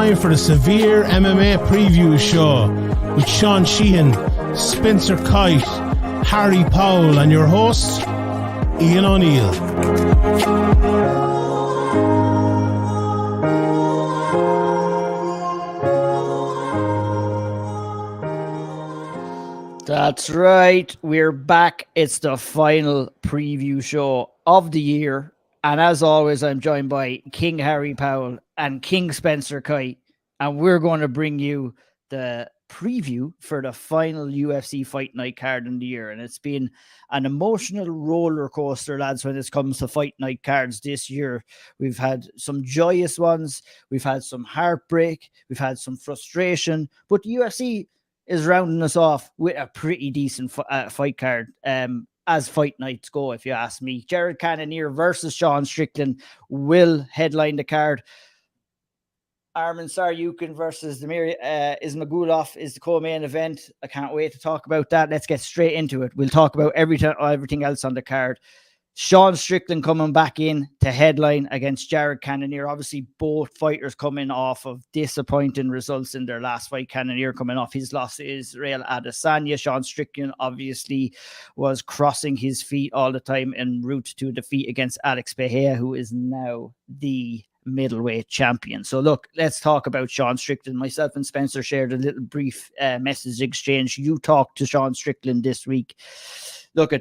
time for the Severe MMA preview show with Sean Sheehan, Spencer Kite, Harry Powell, and your host, Ian O'Neill. That's right. We're back. It's the final preview show of the year. And as always, I'm joined by King Harry Powell and King Spencer Kite. And we're going to bring you the preview for the final UFC Fight Night card in the year. And it's been an emotional roller coaster, lads, when it comes to Fight Night cards this year. We've had some joyous ones. We've had some heartbreak. We've had some frustration. But the UFC is rounding us off with a pretty decent fight card. As fight nights go, if you ask me. Jared Cannonier versus Sean Strickland will headline the card. Arman Tsarukyan versus Damir Ismagulov is the co-main event. I can't wait to talk about that. Let's get straight into it. We'll talk about everything else on the card. Sean Strickland coming back in to headline against Jared Cannonier. Obviously, both fighters coming off of disappointing results in their last fight. Cannonier coming off his loss to Israel Adesanya. Sean Strickland obviously was crossing his feet all the time en route to defeat against Alex Pereira, who is now the middleweight champion. So look, let's talk about Sean Strickland. Myself and Spencer shared a little brief message exchange. You talked to Sean Strickland this week. Look,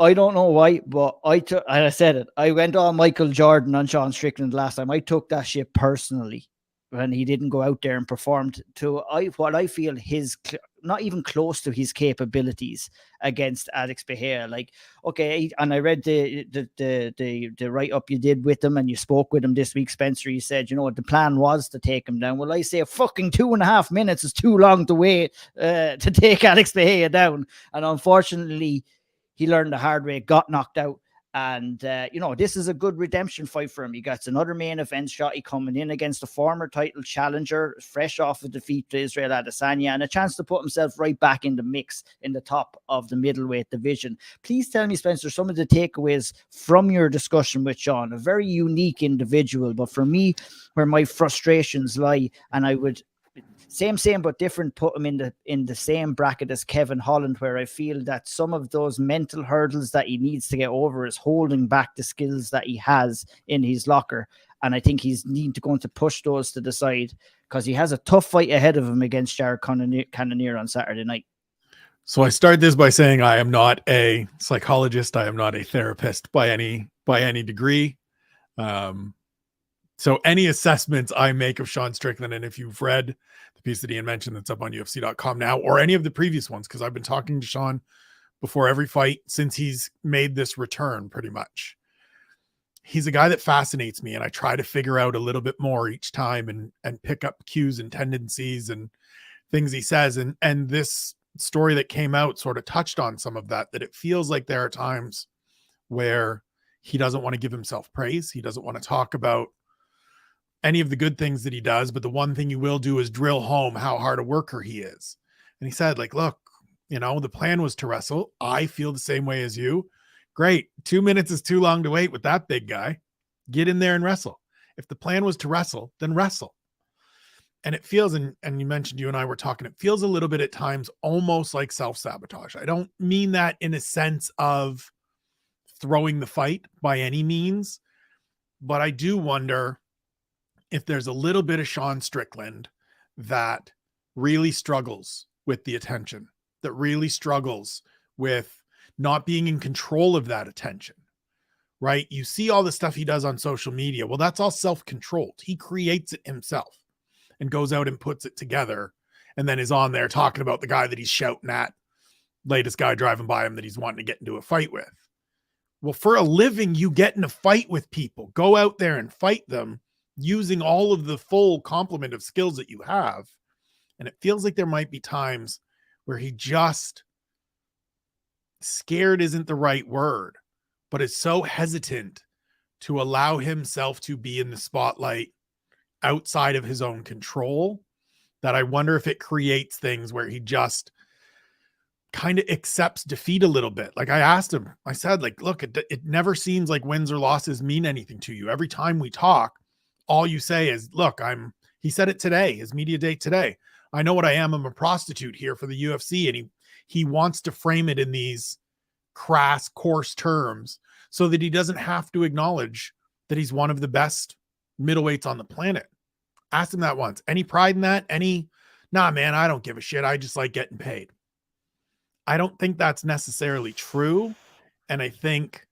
I don't know why, but I said it. I went on Michael Jordan on Sean Strickland last time. I took that shit personally when he didn't go out there and performed to what I feel his not even close to his capabilities against Alex Pereira. Like, okay, and I read the write up you did with him, and you spoke with him this week, Spencer. You said, you know what, the plan was to take him down. Well, I say fucking 2.5 minutes is too long to wait to take Alex Pereira down, and unfortunately, he learned the hard way, got knocked out. And, this is a good redemption fight for him. He got another main event shot. He coming in against a former title challenger, fresh off a defeat to Israel Adesanya, and a chance to put himself right back in the mix in the top of the middleweight division. Please tell me, Spencer, some of the takeaways from your discussion with Sean. A very unique individual, but for me, where my frustrations lie, and I would same but different, put him in the same bracket as Kevin Holland, where I feel that some of those mental hurdles that he needs to get over is holding back the skills that he has in his locker. And I think he's going to push those to the side, because he has a tough fight ahead of him against Jared Cannonier on Saturday night. So I start this by saying I am not a psychologist. I am not a therapist by any degree. So any assessments I make of Sean Strickland, and if you've read the piece that Ian mentioned that's up on UFC.com now, or any of the previous ones, because I've been talking to Sean before every fight since he's made this return, pretty much. He's a guy that fascinates me, and I try to figure out a little bit more each time and pick up cues and tendencies and things he says. And this story that came out sort of touched on some of that it feels like there are times where he doesn't want to give himself praise. He doesn't want to talk about any of the good things that he does, but the one thing you will do is drill home how hard a worker he is. And he said, like, look, the plan was to wrestle. I feel the same way as you. Great. 2 minutes is too long to wait with that big guy. Get in there and wrestle. If the plan was to wrestle, then wrestle. And it feels, and you mentioned, you and I were talking, it feels a little bit at times almost like self-sabotage. I don't mean that in a sense of throwing the fight by any means, but I do wonder if there's a little bit of Sean Strickland that really struggles with the attention, that really struggles with not being in control of that attention, right? You see all the stuff he does on social media. Well, that's all self-controlled. He creates it himself and goes out and puts it together, and then is on there talking about the guy that he's shouting at, latest guy driving by him that he's wanting to get into a fight with. Well, for a living, you get in a fight with people. Go out there and fight them using all of the full complement of skills that you have. And it feels like there might be times where he just, scared isn't the right word, but is so hesitant to allow himself to be in the spotlight outside of his own control, that I wonder if it creates things where he just kind of accepts defeat a little bit. Like I asked him, I said, like, look, it never seems like wins or losses mean anything to you. Every time we talk, all you say is, look, I'm He said it today, his media day today. I know what I am. I'm a prostitute here for the UFC. And he wants to frame it in these crass, coarse terms so that he doesn't have to acknowledge that he's one of the best middleweights on the planet. Asked him that once. Any pride in that? Nah, man, I don't give a shit. I just like getting paid. I don't think that's necessarily true. And I think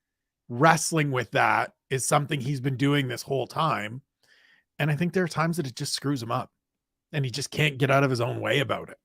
wrestling with that is something he's been doing this whole time. And I think there are times that it just screws him up and he just can't get out of his own way about it.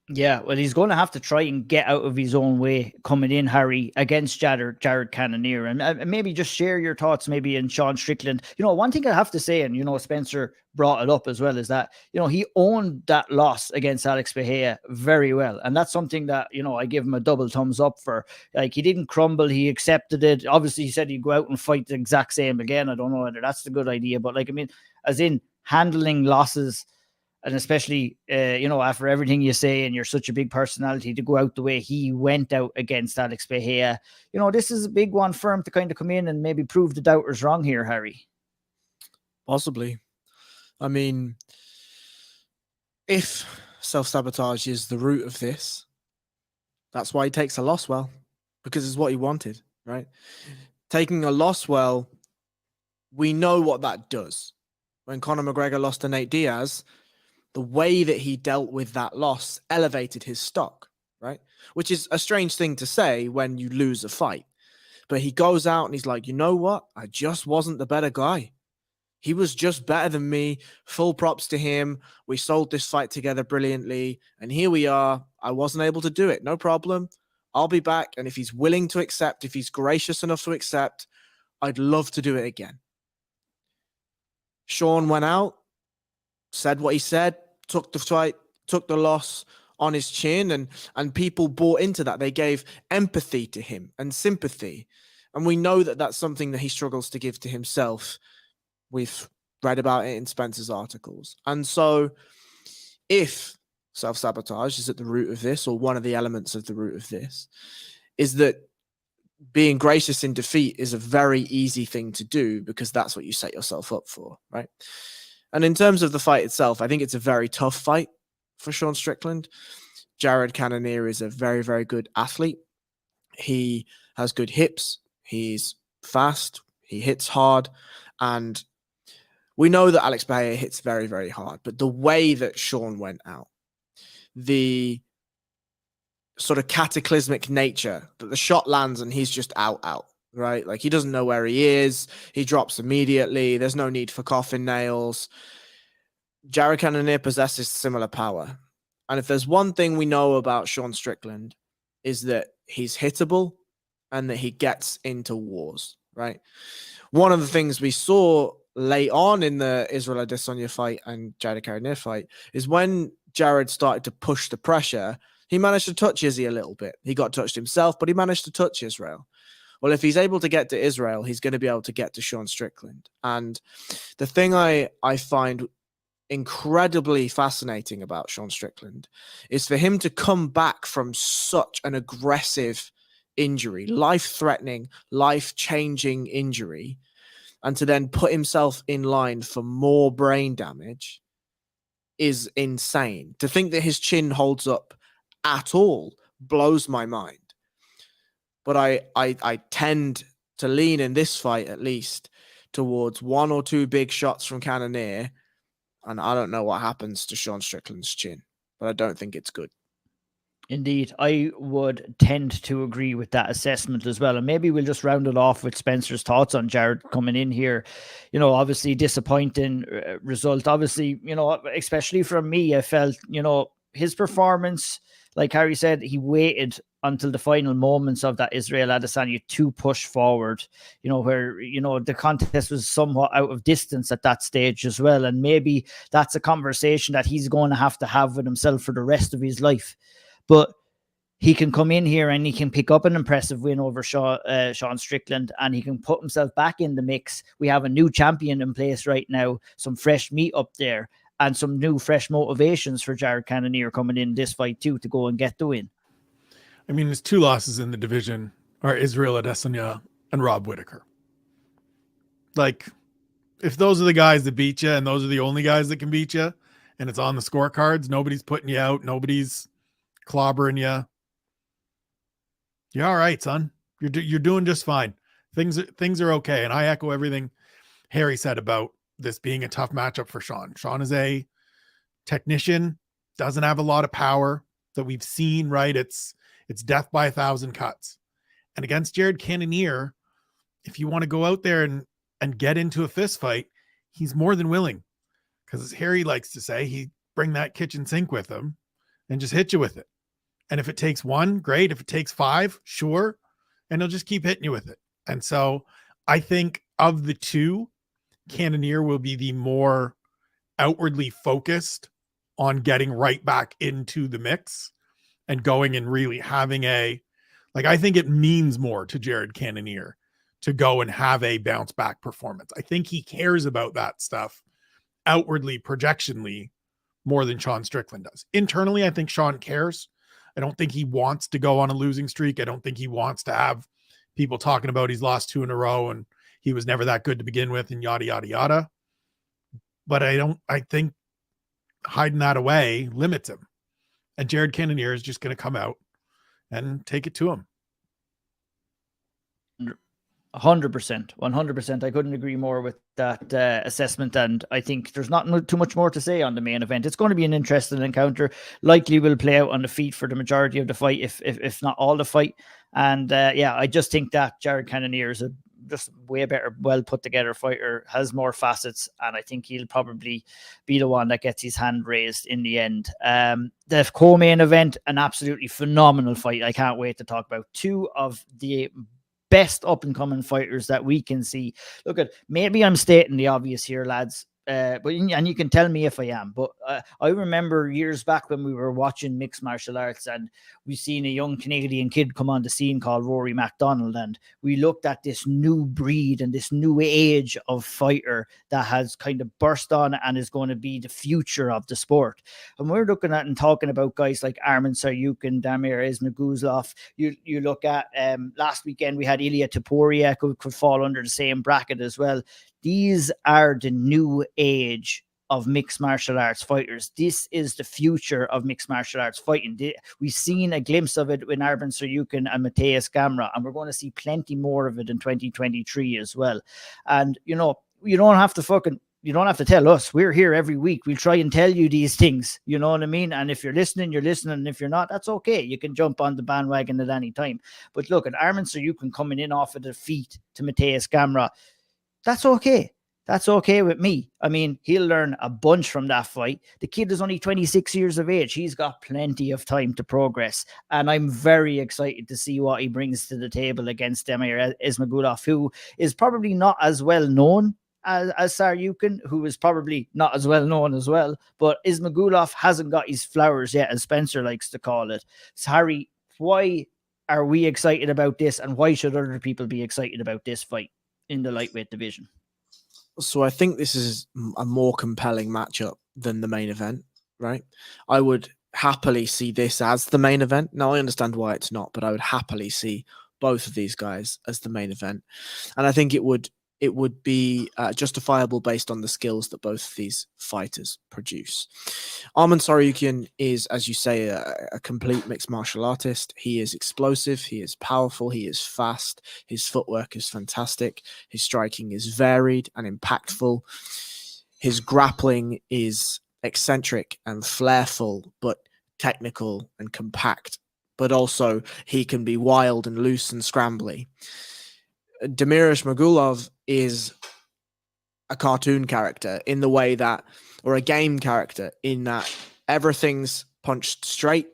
Yeah, well, he's going to have to try and get out of his own way coming in, Harry, against Jared Cannonier. And maybe just share your thoughts maybe in Sean Strickland. One thing I have to say, and, Spencer brought it up as well, is that, he owned that loss against Alex Bahia very well. And that's something that, I give him a double thumbs up for. Like, he didn't crumble. He accepted it. Obviously, he said he'd go out and fight the exact same again. I don't know whether that's a good idea. But, as in handling losses, and especially, after everything you say and you're such a big personality, to go out the way he went out against Alex Bahia, this is a big one for him to kind of come in and maybe prove the doubters wrong here, Harry. Possibly. I mean, if self-sabotage is the root of this, that's why he takes a loss well, because it's what he wanted, right? Taking a loss well, we know what that does. When Conor McGregor lost to Nate Diaz, the way that he dealt with that loss elevated his stock, right? Which is a strange thing to say when you lose a fight. But he goes out and he's like, you know what? I just wasn't the better guy. He was just better than me. Full props to him. We sold this fight together brilliantly. And here we are. I wasn't able to do it. No problem. I'll be back. And if he's willing to accept, if he's gracious enough to accept, I'd love to do it again. Sean went out, said what he said, took the fight, took the loss on his chin, and people bought into that. They gave empathy to him and sympathy. And we know that that's something that he struggles to give to himself. We've read about it in Spencer's articles. And so if self-sabotage is at the root of this, or one of the elements of the root of this, is that being gracious in defeat is a very easy thing to do because that's what you set yourself up for, right? And in terms of the fight itself, I think it's a very tough fight for Sean Strickland. Jared Cannonier is a very, very good athlete. He has good hips. He's fast. He hits hard. And we know that Alex Bahia hits very, very hard. But the way that Sean went out, the sort of cataclysmic nature that the shot lands and he's just out, right? Like, he doesn't know where he is. He drops immediately. There's no need for coffin nails. Jared Cannonier possesses similar power. And if there's one thing we know about Sean Strickland, is that he's hittable and that he gets into wars, right? One of the things we saw late on in the Israel Adesanya fight and Jared Cannonier fight is when Jared started to push the pressure, he managed to touch Izzy a little bit. He got touched himself, but he managed to touch Israel. Well, if he's able to get to Israel, he's going to be able to get to Sean Strickland. And the thing I find incredibly fascinating about Sean Strickland is for him to come back from such an aggressive injury, life-threatening, life-changing injury, and to then put himself in line for more brain damage is insane. To think that his chin holds up at all blows my mind. But I tend to lean in this fight, at least, towards one or two big shots from Cannonier. And I don't know what happens to Sean Strickland's chin, but I don't think it's good. Indeed, I would tend to agree with that assessment as well. And maybe we'll just round it off with Spencer's thoughts on Jared coming in here. Obviously disappointing result. Obviously, especially from me, I felt, his performance, like Harry said, he waited until the final moments of that Israel Adesanya to push forward, where, the contest was somewhat out of distance at that stage as well. And maybe that's a conversation that he's going to have with himself for the rest of his life. But he can come in here and he can pick up an impressive win over Sean Strickland, and he can put himself back in the mix. We have a new champion in place right now, some fresh meat up there, and some new fresh motivations for Jared Cannonier coming in this fight too, to go and get the win. I mean, his two losses in the division are Israel Adesanya and Rob Whittaker. Like, if those are the guys that beat you and those are the only guys that can beat you and it's on the scorecards, nobody's putting you out, nobody's clobbering you. You're all right, son. You're doing just fine. Things are okay. And I echo everything Harry said about this being a tough matchup for Sean. Sean is a technician, doesn't have a lot of power that we've seen, right? It's death by 1,000 cuts. And against Jared Cannonier, if you want to go out there and get into a fist fight, he's more than willing. Because as Harry likes to say, he bring that kitchen sink with him and just hit you with it. And if it takes one, great. If it takes 5, sure. And he'll just keep hitting you with it. And so I think of the two, Cannonier will be the more outwardly focused on getting right back into the mix and going and really having I think it means more to Jared Cannonier to go and have a bounce back performance. I think he cares about that stuff outwardly, projectionally, more than Sean Strickland does. Internally, I think Sean cares. I don't think he wants to go on a losing streak. I don't think he wants to have people talking about he's lost 2 in a row and he was never that good to begin with and yada, yada, yada. But I think hiding that away limits him. And Jared Cannonier is just going to come out and take it to him. 100%. I couldn't agree more with that assessment. And I think there's not too much more to say on the main event. It's going to be an interesting encounter. Likely will play out on the feet for the majority of the fight, if not all the fight. And I just think that Jared Cannonier is just way better, well put together fighter, has more facets, and I think he'll probably be the one that gets his hand raised in the end. The co-main event, an absolutely phenomenal fight. I can't wait to talk about 2 of the best up-and-coming fighters that we can see. Look, maybe I'm stating the obvious here, lads, and you can tell me if I am, but I remember years back when we were watching mixed martial arts and we seen a young Canadian kid come on the scene called Rory MacDonald, and we looked at this new breed and this new age of fighter that has kind of burst on and is going to be the future of the sport. And we're looking at and talking about guys like Arman Saryukin, Damir Ismagulov. You look at last weekend we had Ilya Topuria could fall under the same bracket as well. These are the new age of mixed martial arts fighters. This is the future of mixed martial arts fighting. We've seen a glimpse of it with Arman Saryukin and Matthias Gamrot, and we're going to see plenty more of it in 2023 as well. And, you don't have to tell us. We're here every week. We'll try and tell you these things. You know what I mean? And if you're listening, you're listening. And if you're not, that's okay. You can jump on the bandwagon at any time. But look, at Arman Saryukin coming in off of the feet to Matthias Gamrot, that's okay. That's okay with me. I mean, he'll learn a bunch from that fight. The kid is only 26 years of age. He's got plenty of time to progress. And I'm very excited to see what he brings to the table against Damir Ismagulov, who is probably not as well known as Saryukin, who is probably not as well known as well. But Ismagulov hasn't got his flowers yet, as Spencer likes to call it. So, Harry, why are we excited about this? And why should other people be excited about this fight in the lightweight division? So I think this is a more compelling matchup than the main event, right? I would happily see this as the main event. Now, I understand why it's not, but I would happily see both of these guys as the main event. And I think it would be justifiable based on the skills that both of these fighters produce. Arman Saryukin is, as you say, a complete mixed martial artist. He is explosive, he is powerful, he is fast, his footwork is fantastic, his striking is varied and impactful, his grappling is eccentric and flairful, but technical and compact, but also he can be wild and loose and scrambly. Damir Ismagulov is a cartoon character in the way that, or a game character in that everything's punched straight,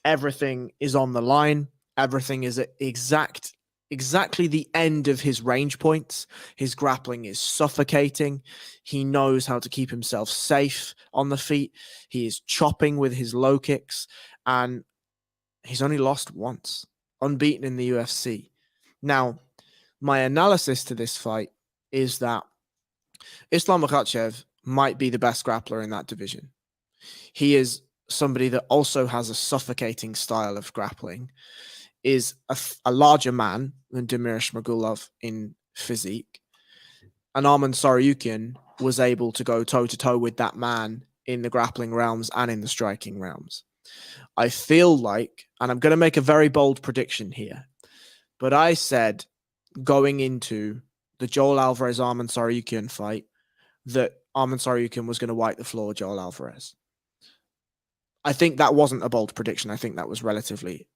everything is on the line, everything is at exactly the end of his range points. His grappling is suffocating. He knows how to keep himself safe on the feet. He is chopping with his low kicks, and he's only lost once, unbeaten in the UFC. Now, my analysis to this fight is that Islam Makhachev might be the best grappler in that division. He is somebody that also has a suffocating style of grappling, is a larger man than Damir Ismagulov in physique, And Arman Saryukin was able to go toe-to-toe with that man in the grappling realms and in the striking realms. I feel like, and I'm going to make a very bold prediction here, but I said going into the Joel Alvarez-Arman Saryukin fight that Arman Saryukin was going to wipe the floor with Joel Alvarez. I think that wasn't a bold prediction. I think that was relatively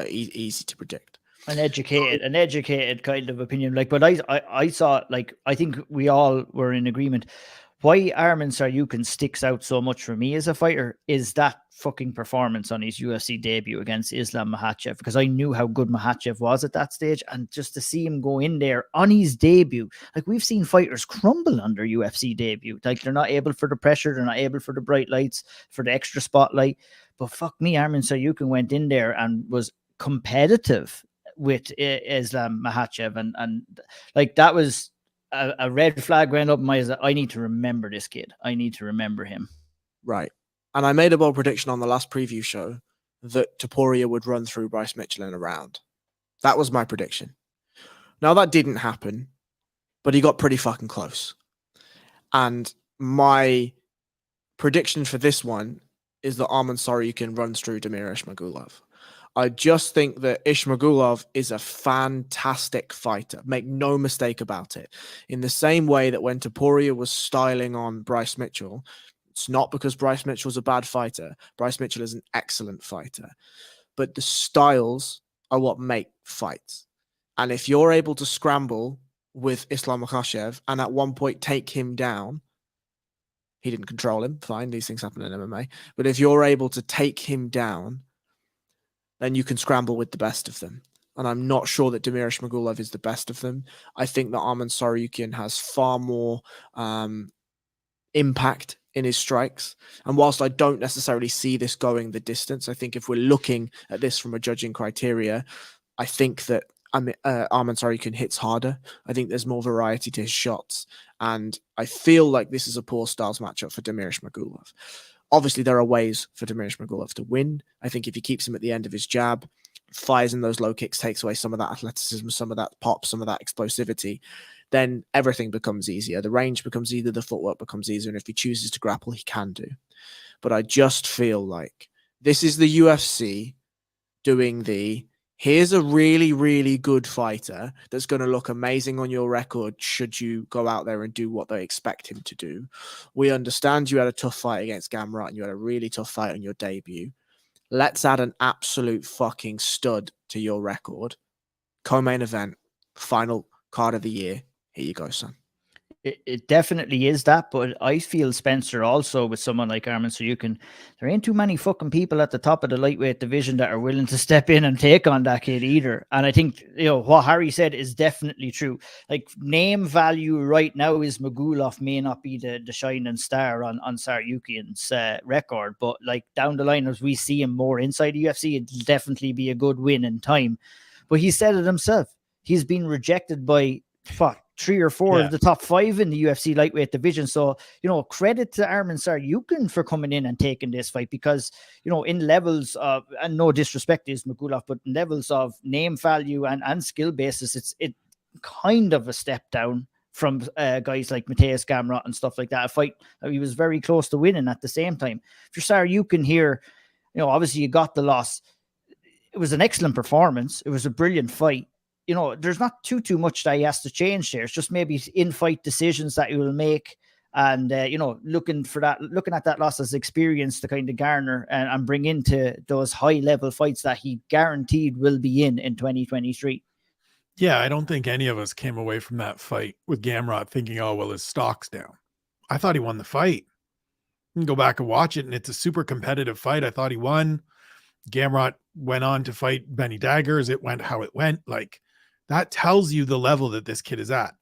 easy to predict. An educated kind of opinion. Like, but I saw, like, I think we all were in agreement. Why Arman Saryukin sticks out so much for me as a fighter is that fucking performance on his UFC debut against Islam Makhachev, because I knew how good Makhachev was at that stage, and just to see him go in there on his debut, like, we've seen fighters crumble under UFC debut. Like, they're not able for the pressure, they're not able for the bright lights, for the extra spotlight. But fuck me, Arman Saryukin went in there and was competitive with Islam Makhachev, and like, that was a red flag went up in my eyes. I need to remember this kid. I need to remember him. Right. And I made a bold prediction on the last preview show that Topuria would run through Bryce Mitchell in a round. That was my prediction. Now, that didn't happen, but he got pretty fucking close. And my prediction for this one is that Arman Saryukin runs through Damir Ismagulov. I just think that Ismagulov is a fantastic fighter. Make no mistake about it. In the same way that when Topuria was styling on Bryce Mitchell, it's not because Bryce Mitchell's a bad fighter. Bryce Mitchell is an excellent fighter. But the styles are what make fights. And if you're able to scramble with Islam Makhachev and at one point take him down, he didn't control him. Fine, these things happen in MMA. But if you're able to take him down, then you can scramble with the best of them. And I'm not sure that Damir Ismagulov is the best of them. I think that Arman Saryukin has far more impact in his strikes. And whilst I don't necessarily see this going the distance, I think if we're looking at this from a judging criteria, I think that Arman Saryukin hits harder. I think there's more variety to his shots. And I feel like this is a poor styles matchup for Damir Ismagulov. Obviously, there are ways for Damir Ismagulov to win. I think if he keeps him at the end of his jab, fires in those low kicks, takes away some of that athleticism, some of that pop, some of that explosivity, then everything becomes easier. The range becomes easier, the footwork becomes easier, and if he chooses to grapple, he can do. But I just feel like this is the UFC doing the, here's a really, really good fighter that's going to look amazing on your record should you go out there and do what they expect him to do. We understand you had a tough fight against Gamrot and you had a really tough fight on your debut. Let's add an absolute fucking stud to your record. Co-main event, final card of the year. Here you go, son. It definitely is that, but I feel, Spencer, also with someone like Arman Saryukin, there ain't too many fucking people at the top of the lightweight division that are willing to step in and take on that kid either. And I think, you know, what Harry said is definitely true. Like, name value right now is Magulov may not be the shining star on Saryukin's record, but like down the line, as we see him more inside the UFC, it'll definitely be a good win in time. But he said it himself. He's been rejected by, fuck, 3 or 4 of the top 5 in the UFC lightweight division. So, you know, credit to Arman Saryukin for coming in and taking this fight, because, you know, in levels of, and no disrespect to Ismagulov, but in levels of name value and skill basis, it's kind of a step down from guys like Mateusz Gamrot and stuff like that. A fight that he was very close to winning at the same time. For Saryukin here, you know, obviously you got the loss. It was an excellent performance. It was a brilliant fight. You know, there's not too much that he has to change there. It's just maybe in-fight decisions that he will make, and you know, looking at that loss as experience to kind of garner and bring into those high-level fights that he guaranteed will be in 2023. Yeah, I don't think any of us came away from that fight with Gamrot thinking, oh, well, his stock's down. I thought he won the fight. You can go back and watch it, and it's a super competitive fight. I thought he won. Gamrot went on to fight Benny Daggers. It went how it went. Like, that tells you the level that this kid is at.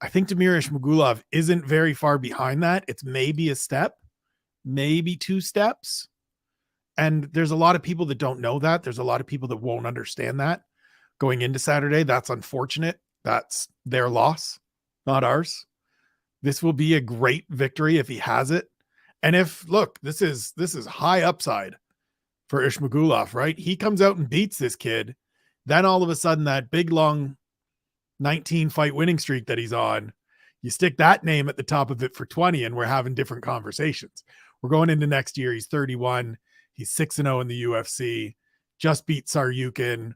I think Damir Ismagulov isn't very far behind that. It's maybe a step, maybe 2 steps. And there's a lot of people that don't know that. There's a lot of people that won't understand that going into Saturday. That's unfortunate. That's their loss, not ours. This will be a great victory if he has it. And if, look, this is high upside for Ismagulov, right? He comes out and beats this kid. Then all of a sudden, that big, long 19 fight winning streak that he's on, You stick that name at the top of it for 20 and we're having different conversations. We're going into next year. He's 31. He's 6-0 in the UFC. Just beat Saryukin.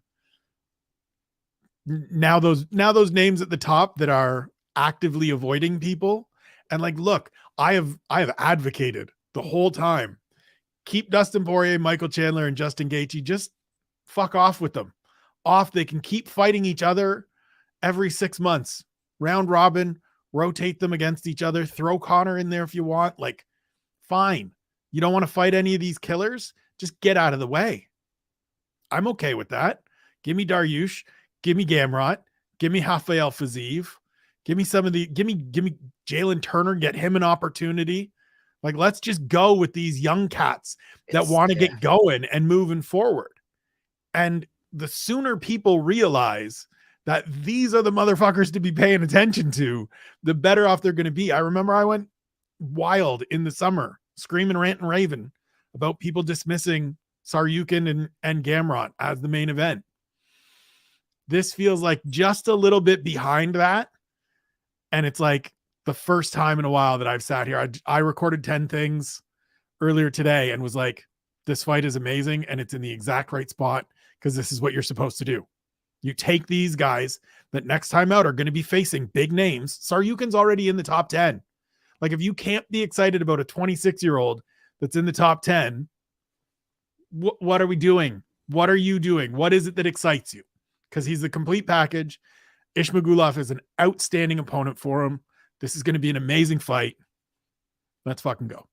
Now those names at the top that are actively avoiding people. And like, look, I have advocated the whole time. Keep Dustin Poirier, Michael Chandler, and Justin Gaethje. Just fuck off with them. They can keep fighting each other every 6 months. Round robin, rotate them against each other. Throw Connor in there if you want. Like, fine. You don't want to fight any of these killers? Just get out of the way. I'm okay with that. Give me Dariush. Give me Gamrot. Give me Rafael Fiziev. Give me Jalen Turner. Get him an opportunity. Like, let's just go with these young cats that want to get going and moving forward. And the sooner people realize that these are the motherfuckers to be paying attention to, the better off they're going to be. I remember I went wild in the summer, screaming, ranting, raving about people dismissing Saryukin and Gamrot as the main event. This feels like just a little bit behind that. And it's like the first time in a while that I've sat here. I recorded 10 things earlier today and was like, this fight is amazing. And it's in the exact right spot because this is what you're supposed to do. You take these guys that next time out are going to be facing big names. Saryukin's already in the top 10. Like, if you can't be excited about a 26-year-old that's in the top 10, what are we doing? What are you doing? What is it that excites you? Because he's the complete package. Ishmagulov is an outstanding opponent for him. This is going to be an amazing fight. Let's fucking go.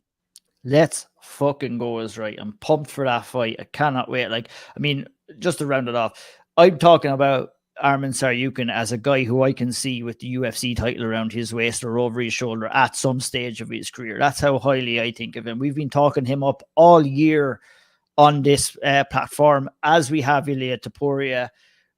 Let's fucking go is right. I'm pumped for that fight. I cannot wait. Like, I mean, just to round it off, I'm talking about Arman Saryukin as a guy who I can see with the UFC title around his waist or over his shoulder at some stage of his career. That's how highly I think of him. We've been talking him up all year on this platform, as we have Ilia Topuria.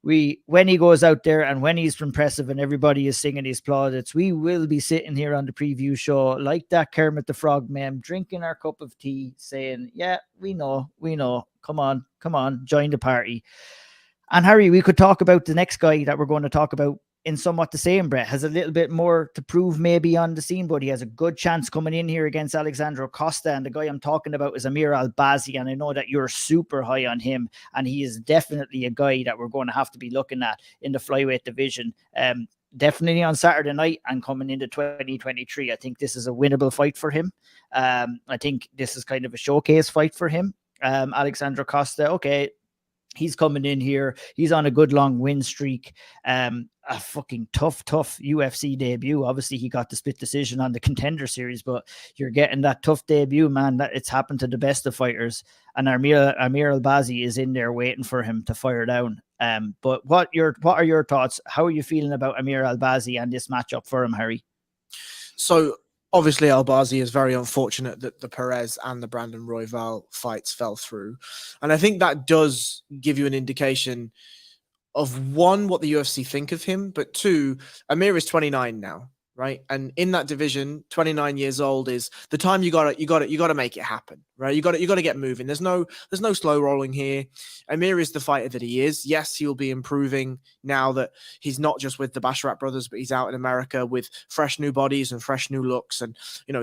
When he goes out there and when he's impressive and everybody is singing his plaudits, we will be sitting here on the preview show like that Kermit the Frog meme, drinking our cup of tea, saying, yeah, we know. Come on, join the party. And Harry, we could talk about the next guy that we're going to talk about in somewhat the same breath. Has a little bit more to prove maybe on the scene, but he has a good chance coming in here against Alexandro Costa. And the guy I'm talking about is Amir Albazi. And I know that you're super high on him. And he is definitely a guy that we're going to have to be looking at in the flyweight division. Definitely on Saturday night and coming into 2023. I think this is a winnable fight for him. I think this is kind of a showcase fight for him. Alexandro Costa, okay, he's coming in here. He's on a good long win streak. A fucking tough UFC debut. Obviously, he got the split decision on the Contender Series, but you're getting that tough debut, man. That it's happened to the best of fighters. And Amir Albazi is in there waiting for him to fire down. But what are your thoughts? How are you feeling about Amir Albazi and this matchup for him, Harry? So obviously, Albazi is very unfortunate that the Perez and the Brandon Royval fights fell through. And I think that does give you an indication of, one, what the UFC think of him, but two, Amir is 29 now, right? And in that division, 29 years old is the time you gotta make it happen, right? You gotta get moving. There's no slow rolling here. Amir is the fighter that he is. Yes, he'll be improving now that he's not just with the Basharat brothers, but he's out in America with fresh new bodies and fresh new looks. And,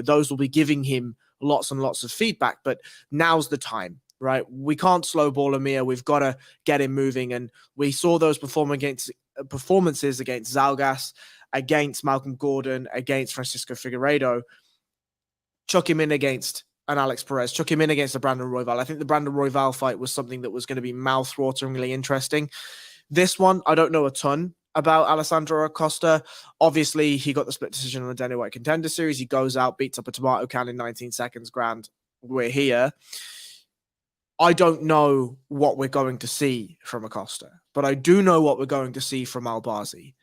those will be giving him lots and lots of feedback, but now's the time. Right, we can't slow ball Amir. We've got to get him moving, and we saw those performances against Zalgas, against Malcolm Gordon, against Francisco Figueiredo. Chuck him in against an Alex Perez. Chuck him in against the Brandon Royval. I think the Brandon Royval fight was something that was going to be mouth-wateringly interesting. This one, I don't know a ton about Alessandro Acosta. Obviously, he got the split decision on the Dana White Contender Series. He goes out, beats up a tomato can in 19 seconds. Grand, we're here. I don't know what we're going to see from Acosta, but I do know what we're going to see from Albazi.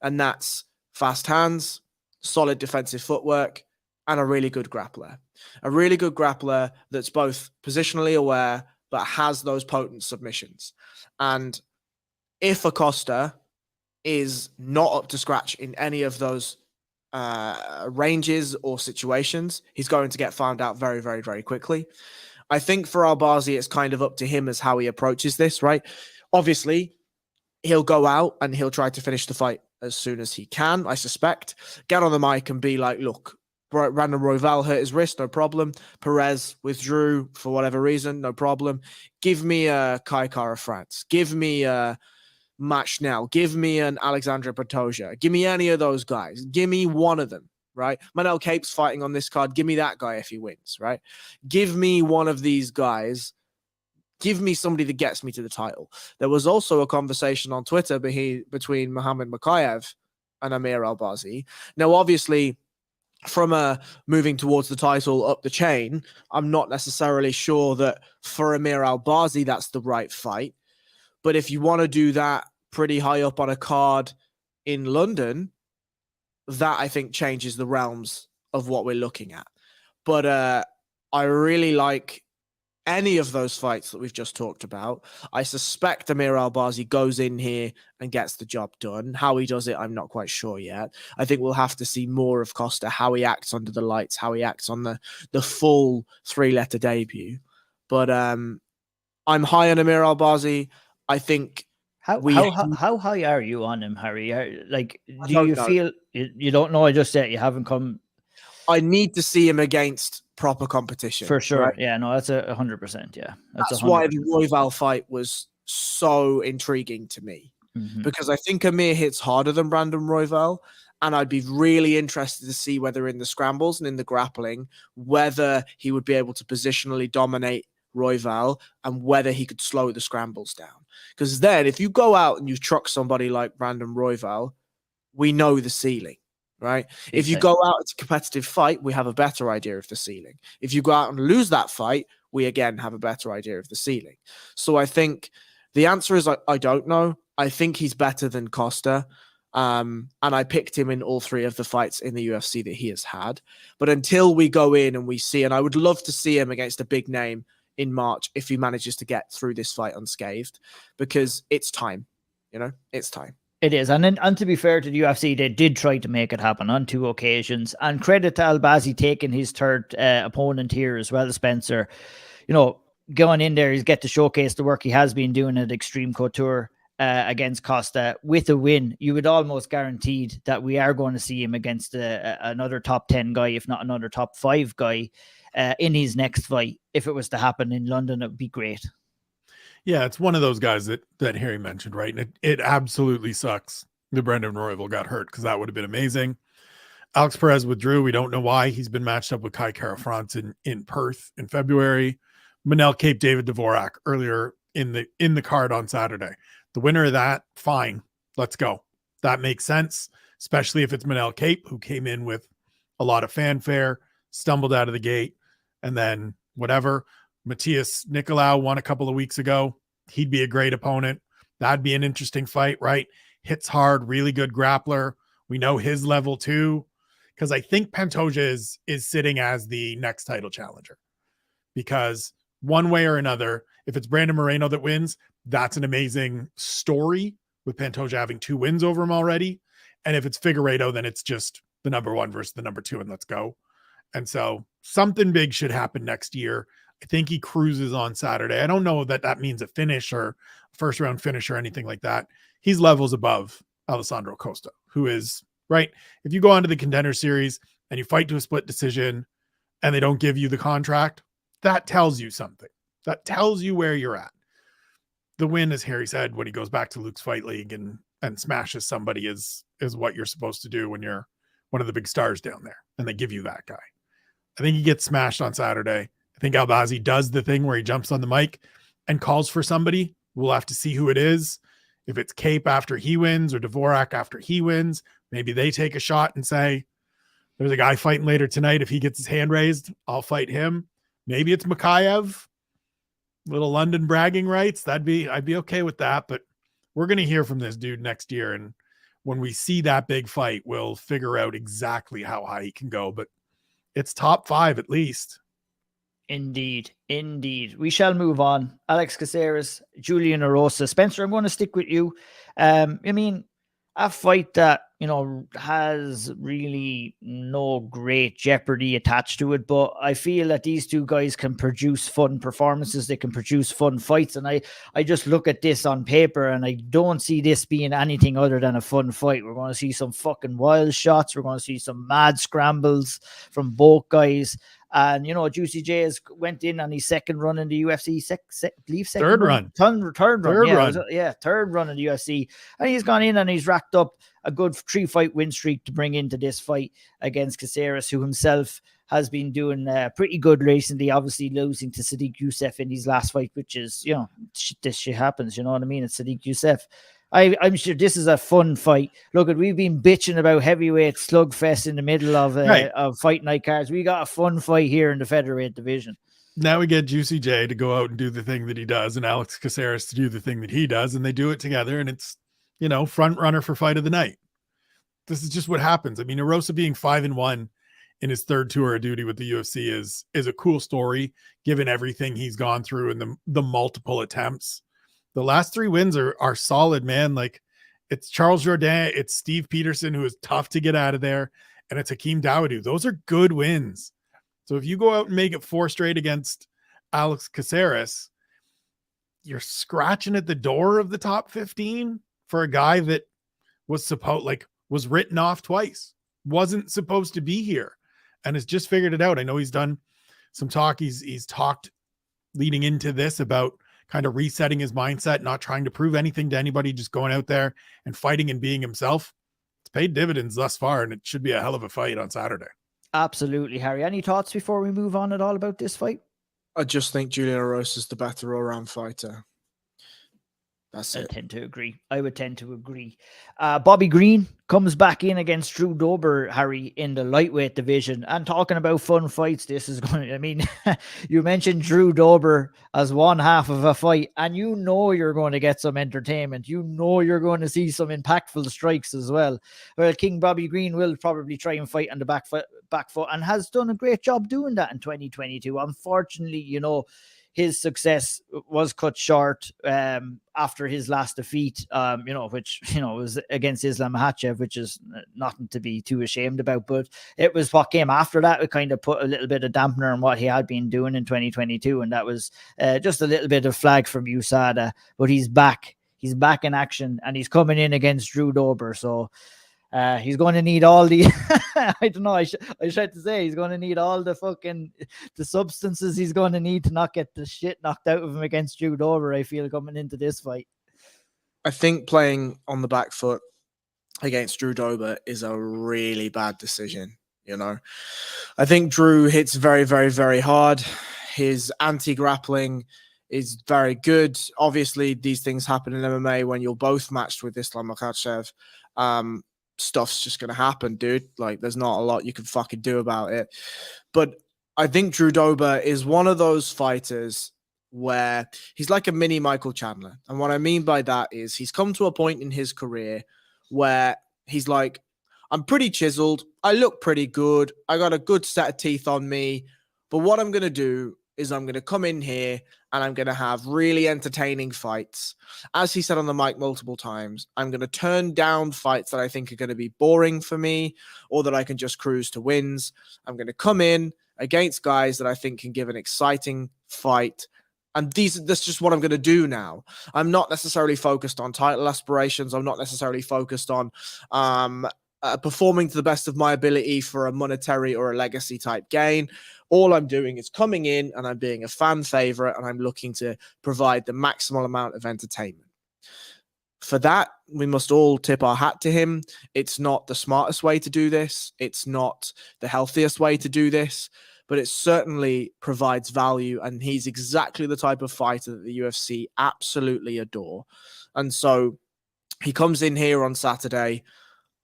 And that's fast hands, solid defensive footwork, and a really good grappler. A really good grappler that's both positionally aware, but has those potent submissions. And if Acosta is not up to scratch in any of those ranges or situations, he's going to get found out very, very, very quickly. I think for Albazi, it's kind of up to him as how he approaches this, right? Obviously, he'll go out and he'll try to finish the fight as soon as he can, I suspect. Get on the mic and be like, look, Brandon Royval hurt his wrist, no problem. Perez withdrew for whatever reason, no problem. Give me a Kai Kara France. Give me a Matt Schnell. Give me an Alexandre Pantoja. Give me any of those guys. Give me one of them, right? Manel Cape's fighting on this card. Give me that guy if he wins, right? Give me one of these guys. Give me somebody that gets me to the title. There was also a conversation on Twitter between Muhammad Makayev and Amir Albazi. Now, obviously, from moving towards the title up the chain, I'm not necessarily sure that for Amir Albazi, that's the right fight. But if you want to do that pretty high up on a card in London, that I think changes the realms of what we're looking at. But I really like any of those fights that we've just talked about. I suspect Amir Albazi goes in here and gets the job done. How he does it, I'm not quite sure yet. I think we'll have to see more of Costa, how he acts under the lights, how he acts on the full 3-letter debut. But I'm high on Amir Albazi. I think how high are you on him, Harry? Like, do you feel you don't know? I just said you haven't come. I need to see him against proper competition for sure. Right? Yeah, no, that's 100%. Yeah, that's why the Royval fight was so intriguing to me because I think Amir hits harder than Brandon Royval, and I'd be really interested to see whether in the scrambles and in the grappling, whether he would be able to positionally dominate Royval and whether he could slow the scrambles down. Because then if you go out and you truck somebody like Brandon Royval, we know the ceiling, right? If you go out into a competitive fight, we have a better idea of the ceiling. If you go out and lose that fight, we again have a better idea of the ceiling. So I think the answer is I don't know. I think he's better than Costa. And I picked him in all 3 of the fights in the UFC that he has had. But until we go in and we see, and I would love to see him against a big name in March if he manages to get through this fight unscathed, because it's time, it's time. It is. And to be fair to the UFC, they did try to make it happen on 2 occasions, and credit to Albazi taking his third opponent here as well, Spencer. Going in there, he's get to showcase the work he has been doing at Extreme Couture against Costa with a win. You would almost guaranteed that we are going to see him against another top 10 guy, if not another top 5 guy in his next fight. If it was to happen in London, it would be great. Yeah, it's one of those guys that Harry mentioned, right? And it absolutely sucks that Brandon Royval got hurt, because that would have been amazing. Alex Perez withdrew. We don't know why. He's been matched up with Kai Kara France in Perth in February. Manel Cape, David Dvorak earlier in the card on Saturday. The winner of that, fine. Let's go. That makes sense, especially if it's Manel Cape, who came in with a lot of fanfare, stumbled out of the gate, and then whatever. Matthias Nicolau won a couple of weeks ago. He'd be a great opponent. That'd be an interesting fight, right? Hits hard, really good grappler. We know his level too, because I think Pantoja is sitting as the next title challenger. Because one way or another, if it's Brandon Moreno that wins, that's an amazing story with Pantoja having 2 wins over him already. And if it's Figueiredo, then it's just the number 1 versus the number 2, and let's go. And so something big should happen next year. I think he cruises on Saturday. I don't know that means a finish or first round finish or anything like that. He's levels above Alessandro Costa, who is, right? If you go on to the Contender Series and you fight to a split decision and they don't give you the contract, that tells you something. That tells you where you're at. The win, as Harry said, when he goes back to Luke's Fight League and smashes somebody is what you're supposed to do when you're one of the big stars down there and they give you that guy. I think he gets smashed on Saturday. I think Albazi does the thing where he jumps on the mic and calls for somebody. We'll have to see who it is. If it's Cape after he wins or Dvorak after he wins, maybe they take a shot and say, there's a guy fighting later tonight. If he gets his hand raised, I'll fight him. Maybe it's Makayev. Little London bragging rights. I'd be okay with that. But we're going to hear from this dude next year. And when we see that big fight, we'll figure out exactly how high he can go. But it's top 5 at least. Indeed. We shall move on. Alex Caceres, Julian Erosa. Spencer, I'm going to stick with you. A fight that has really no great jeopardy attached to it. But I feel that these two guys can produce fun performances. They can produce fun fights. And I just look at this on paper and I don't see this being anything other than a fun fight. We're going to see some fucking wild shots. We're going to see some mad scrambles from both guys. And, Juicy J has went in on his second run in the UFC, Third run. Third run in the UFC. And he's gone in and he's racked up a good 3-fight win streak to bring into this fight against Caceres, who himself has been doing pretty good recently, obviously losing to Sadiq Youssef in his last fight, which is, this shit happens, you know what I mean? It's Sadiq Youssef. I'm sure this is a fun fight. Look, we've been bitching about heavyweight slugfest in the middle of fight night cards. We got a fun fight here in the featherweight division. Now we get Juicy J to go out and do the thing that he does, and Alex Caceres to do the thing that he does, and they do it together, and it's, front runner for fight of the night. This is just what happens. I mean, Erosa being 5-1 in his third tour of duty with the UFC is a cool story, given everything he's gone through and the multiple attempts. The last 3 wins are solid, man. Like, it's Charles Jourdain, it's Steve Peterson, who is tough to get out of there, and it's Hakeem Dawodu. Those are good wins. So if you go out and make it 4 straight against Alex Caceres, you're scratching at the door of the top 15 for a guy that was written off twice, wasn't supposed to be here, and has just figured it out. I know he's done some talk. He's talked leading into this about kind of resetting his mindset, not trying to prove anything to anybody, just going out there and fighting and being himself. It's paid dividends thus far, and it should be a hell of a fight on Saturday. Absolutely, Harry. Any thoughts before we move on at all about this fight? I just think Julian Erosa is the better all-round fighter. That's it. I would tend to agree. Bobby Green comes back in against Drew Dober, Harry, in the lightweight division. And talking about fun fights, this is going to, you mentioned Drew Dober as one half of a fight, and you're going to get some entertainment. You're going to see some impactful strikes as well. Well, King Bobby Green will probably try and fight on the back foot and has done a great job doing that in 2022. Unfortunately, his success was cut short after his last defeat, which was against Islam Makhachev, which is nothing to be too ashamed about. But it was what came after that. It kind of put a little bit of dampener on what he had been doing in 2022. And that was just a little bit of flag from USADA. But he's back. He's back in action, and he's coming in against Drew Dober. So he's going to need all the I don't know, I tried to say he's going to need all the substances he's going to need to not get the shit knocked out of him against Drew Dober, I feel, coming into this fight. I think playing on the back foot against Drew Dober is a really bad decision. I think Drew hits very, very, very hard. His anti-grappling is very good. Obviously, these things happen in MMA when you're both matched with Islam Makhachev. Stuff's just going to happen, dude. Like, there's not a lot you can fucking do about it. But I think Drew Dober is one of those fighters where he's like a mini Michael Chandler. And what I mean by that is he's come to a point in his career where he's like, I'm pretty chiseled. I look pretty good. I got a good set of teeth on me. But what I'm going to do is I'm going to come in here and I'm going to have really entertaining fights. As he said on the mic multiple times, I'm going to turn down fights that I think are going to be boring for me or that I can just cruise to wins. I'm going to come in against guys that I think can give an exciting fight. And that's just what I'm going to do now. I'm not necessarily focused on title aspirations. I'm not necessarily focused on performing to the best of my ability for a monetary or a legacy type gain. All I'm doing is coming in and I'm being a fan favorite and I'm looking to provide the maximal amount of entertainment. For that, we must all tip our hat to him. It's not the smartest way to do this. It's not the healthiest way to do this, but it certainly provides value. And he's exactly the type of fighter that the UFC absolutely adore. And so he comes in here on Saturday.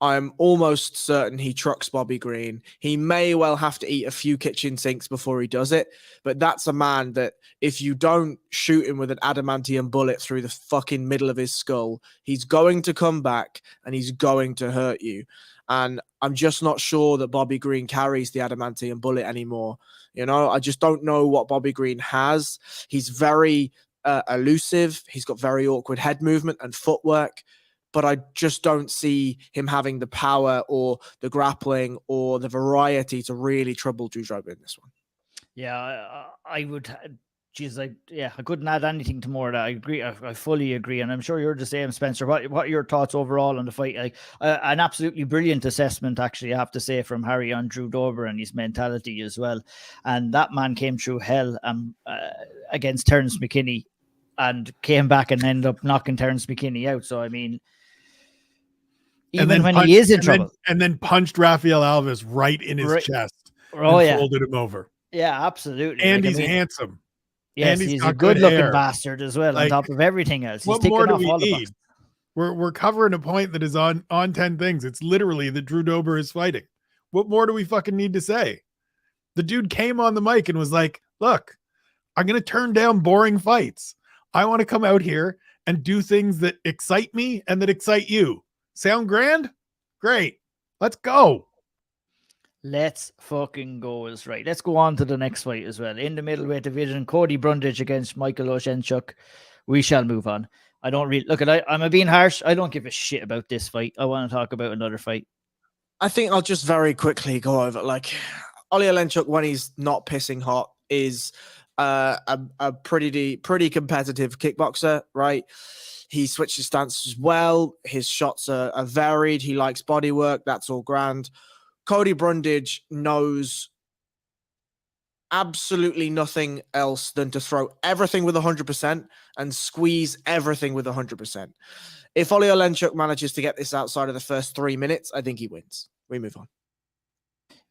I'm almost certain he trucks Bobby Green. He may well have to eat a few kitchen sinks before he does it, but that's a man that if you don't shoot him with an adamantium bullet through the fucking middle of his skull, he's going to come back and he's going to hurt you. And I'm just not sure that Bobby Green carries the adamantium bullet anymore. I just don't know what Bobby Green has. He's very elusive. He's got very awkward head movement and footwork. but I just don't see him having the power or the grappling or the variety to really trouble Drudroba in this one. Yeah, I would. Geez, I couldn't add anything to more of that. I agree. I fully agree, and I'm sure you're the same, Spencer. What are your thoughts overall on the fight? Like an absolutely brilliant assessment, actually, I have to say, from Harry on Drudroba and his mentality as well. And that man came through hell against Terence McKinney, and came back and ended up knocking Terence McKinney out. So I mean, even when he is in trouble, and then punched Rafael Alves right in his chest, and folded him over. Yeah, absolutely. And he's handsome. Yes, and he's a good-looking bastard as well, on top of everything else. He's ticking off all the boxes. We're covering a point that is on 10 things. It's literally that Drudroba is fighting. What more do we fucking need to say? The dude came on the mic and was like, look, I'm going to turn down boring fights. I want to come out here and do things that excite me and that excite you. Sound grand? Great. Let's go. Let's fucking go is right. Let's go on to the next fight as well. In the middleweight division, Cody Brundage against Michael Oshentchuk. We shall move on. I don't really look at. I'm being harsh. I don't give a shit about this fight. I want to talk about another fight. I think I'll just very quickly go over like Oli Olenchuk when he's not pissing hot is a pretty competitive kickboxer, right? He switches stances well. His shots are varied. He likes body work. That's all grand. Cody Brundage knows absolutely nothing else than to throw everything with 100% and squeeze everything with 100%. If Oli Olenchuk manages to get this outside of the first 3 minutes, I think he wins. We move on.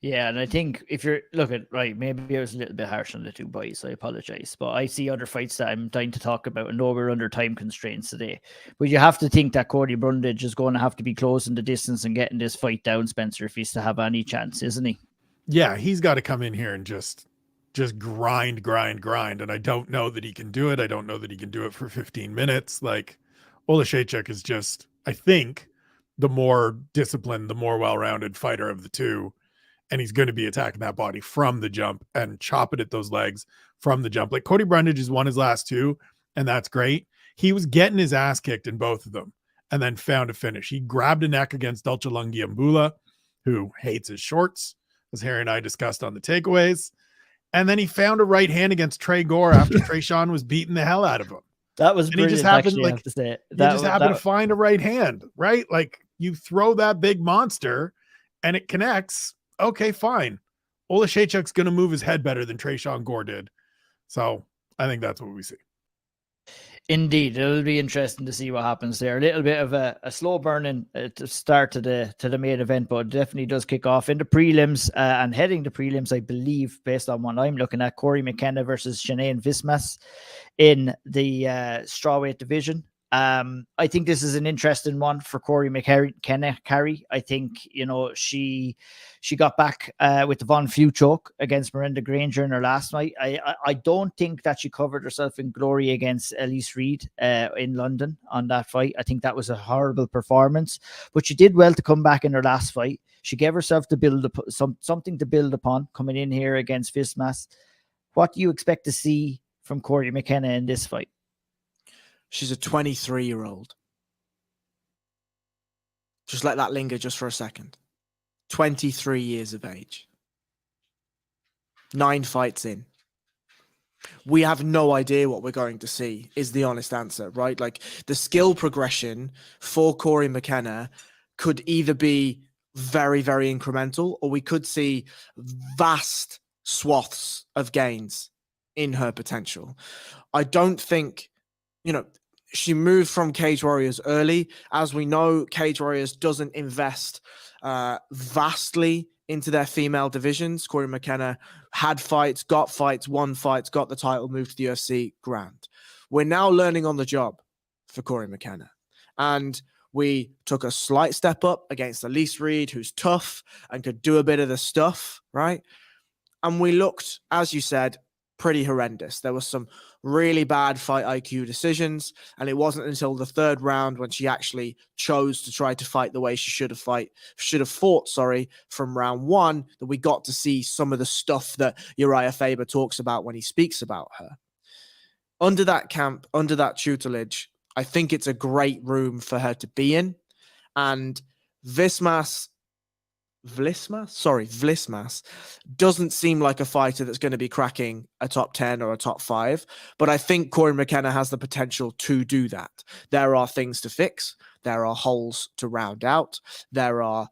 Yeah, and I think if you're looking, right, maybe I was a little bit harsh on the two boys. I apologize. But I see other fights that I'm dying to talk about, and know we're under time constraints today. But you have to think that Cody Brundage is going to have to be closing the distance and getting this fight down, Spencer, if he's to have any chance, isn't he? Yeah, he's got to come in here and just grind. And I don't know that he can do it. I don't know that he can do it for 15 minutes. Like, Oshentchuk is just, I think, the more disciplined, the more well-rounded fighter of the two. And he's going to be attacking that body from the jump and chopping at those legs from the jump. Like, Cody Brundage has won his last two, and that's great. He was getting his ass kicked in both of them and then found a finish. He grabbed a neck against Dulce Lungiambula, who hates his shorts, as Harry and I discussed on the takeaways. And then he found a right hand against Trey Gore after Tresean was beating the hell out of him. That was brilliant. He just happened, actually, I have to say. To find a right hand, right? Like, you throw that big monster and it connects. Okay, fine. Oshentchuk's going to move his head better than Tresean Gore did. So I think that's what we see. Indeed, it'll be interesting to see what happens there. A little bit of a slow burning to start to the main event, but it definitely does kick off in the prelims and heading to prelims, I believe, based on what I'm looking at, Corey McKenna versus Shanae Vismas in the strawweight division. I think this is an interesting one for Corey McKenna. I think, she got back with the Von Flue choke against Miranda Granger in her last fight. I don't think that she covered herself in glory against Elise Reed in London on that fight. I think that was a horrible performance, but she did well to come back in her last fight. She gave herself to build something to build upon coming in here against Vismas. What do you expect to see from Corey McKenna in this fight? She's a 23-year-old. Just let that linger just for a second. 23 years of age. 9 fights in. We have no idea what we're going to see, is the honest answer, right? Like, the skill progression for Corey McKenna could either be very, very incremental, or we could see vast swaths of gains in her potential. I don't think, she moved from Cage Warriors early. As we know, Cage Warriors doesn't invest vastly into their female divisions. Corey McKenna had fights, won fights, got the title, moved to the UFC, grand. We're now learning on the job for Corey McKenna. And we took a slight step up against Elise Reed, who's tough and could do a bit of the stuff, right? And we looked, as you said, pretty horrendous. There was some really bad fight IQ decisions, and it wasn't until the third round when she actually chose to try to fight the way she should have fought from round one, that we got to see some of the stuff that Uriah Faber talks about when he speaks about her. Under that camp, under that tutelage, I think it's a great room for her to be in. And Vlismas doesn't seem like a fighter that's going to be cracking a top 10 or a top 5. But I think Corey McKenna has the potential to do that. There are things to fix. There are holes to round out. There are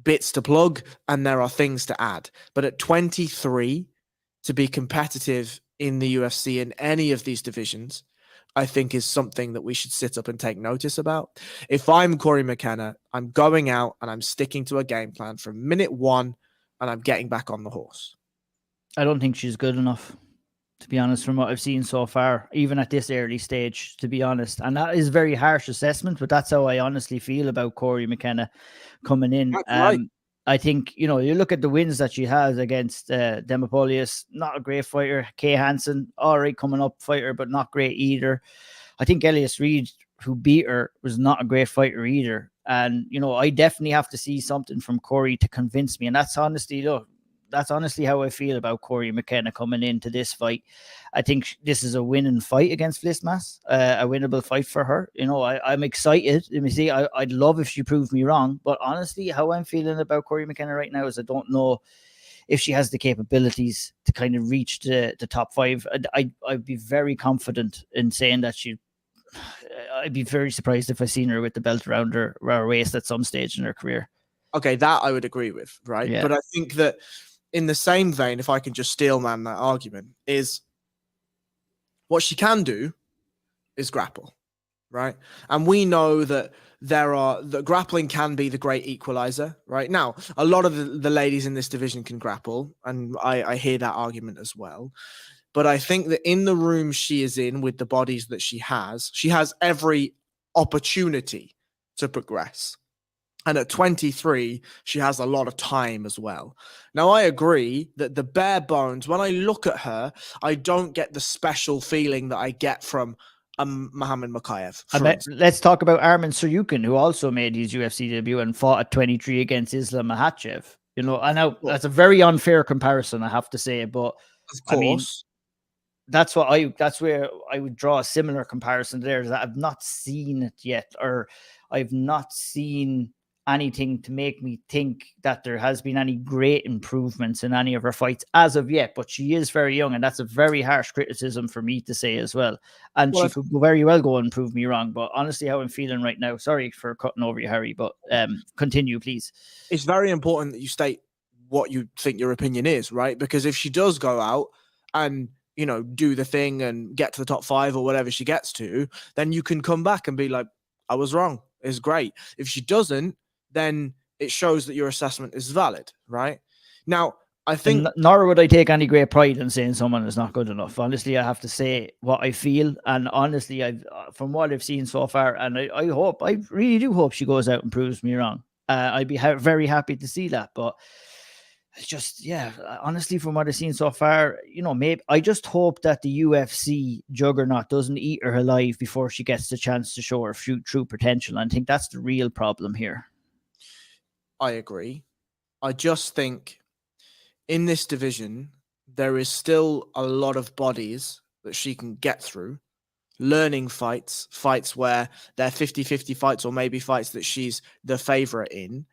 bits to plug, and there are things to add. But at 23, to be competitive in the UFC in any of these divisions, I think is something that we should sit up and take notice about. If I'm Corey McKenna, I'm going out and I'm sticking to a game plan from minute 1, and I'm getting back on the horse. I don't think she's good enough, to be honest, from what I've seen so far, even at this early stage, to be honest. And that is a very harsh assessment, but that's how I honestly feel about Corey McKenna coming in. Right. I think, you look at the wins that she has against Demopolius, not a great fighter. Kay Hansen, all right, coming up fighter, but not great either. I think Elias Reed, who beat her, was not a great fighter either. And, I definitely have to see something from Corey to convince me. And that's honestly how I feel about Corey McKenna coming into this fight. I think this is a winning fight against Vlismas, a winnable fight for her. I'm excited. Let me see. I'd love if she proved me wrong, but honestly, how I'm feeling about Corey McKenna right now is I don't know if she has the capabilities to kind of reach the top 5. I'd be very confident in saying that I'd be very surprised if I seen her with the belt around her waist at some stage in her career. Okay, that I would agree with, right? Yeah. But I think that in the same vein, if I can just steelman that argument, is what she can do is grapple, right? And we know that that grappling can be the great equalizer, right? Now, a lot of the ladies in this division can grapple, and I hear that argument as well. But I think that in the room she is in with the bodies that she has every opportunity to progress. And at 23, she has a lot of time as well. Now, I agree that the bare bones, when I look at her, I don't get the special feeling that I get from Muhammad Makayev. Let's talk about Arman Saryukin, who also made his UFC debut and fought at 23 against Islam Makhachev. I know that's a very unfair comparison, I have to say, but Of course. I mean, that's where I would draw a similar comparison there, that I've not seen it yet, or I've not seen anything to make me think that there has been any great improvements in any of her fights as of yet. But she is very young, and that's a very harsh criticism for me to say as well. And she could very well go and prove me wrong. But honestly, how I'm feeling right now, sorry for cutting over you, Harry, but continue, please. It's very important that you state what you think your opinion is, right? Because if she does go out and do the thing and get to the top 5 or whatever she gets to, then you can come back and be like, I was wrong. It's great. If she doesn't, then it shows that your assessment is valid, right? Now, I think... Nor would I take any great pride in saying someone is not good enough. Honestly, I have to say what I feel. And honestly, from what I've seen so far, and I really do hope she goes out and proves me wrong. I'd be very happy to see that. But it's just, honestly, from what I've seen so far, maybe I just hope that the UFC juggernaut doesn't eat her alive before she gets the chance to show her true potential. And I think that's the real problem here. I agree. I just think in this division, there is still a lot of bodies that she can get through, learning fights where they're 50-50 fights, or maybe fights that she's the favorite in,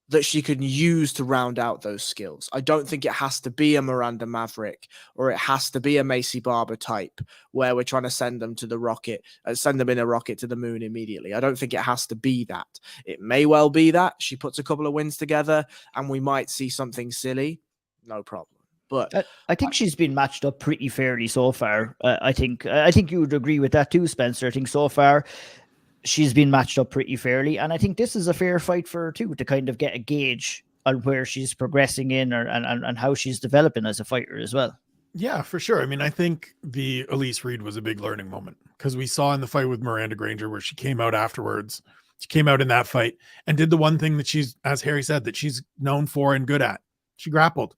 that she can use to round out those skills. I don't think it has to be a Miranda Maverick, or it has to be a Macy Barber type where we're trying to send them to the rocket, send them in a rocket to the moon immediately. I don't think it has to be that. It may well be that she puts a couple of wins together and we might see something silly. No problem. But I think she's been matched up pretty fairly so far. I think you would agree with that too, Spencer. I think so far she's been matched up pretty fairly, and I think this is a fair fight for her too, to kind of get a gauge on where she's progressing in, and how she's developing as a fighter as well. Yeah, for sure. I mean, I think the Elise Reed was a big learning moment, because we saw in the fight with Miranda Granger where she came out afterwards. She came out in that fight and did the one thing that she's, as Harry said, that she's known for and good at. She grappled.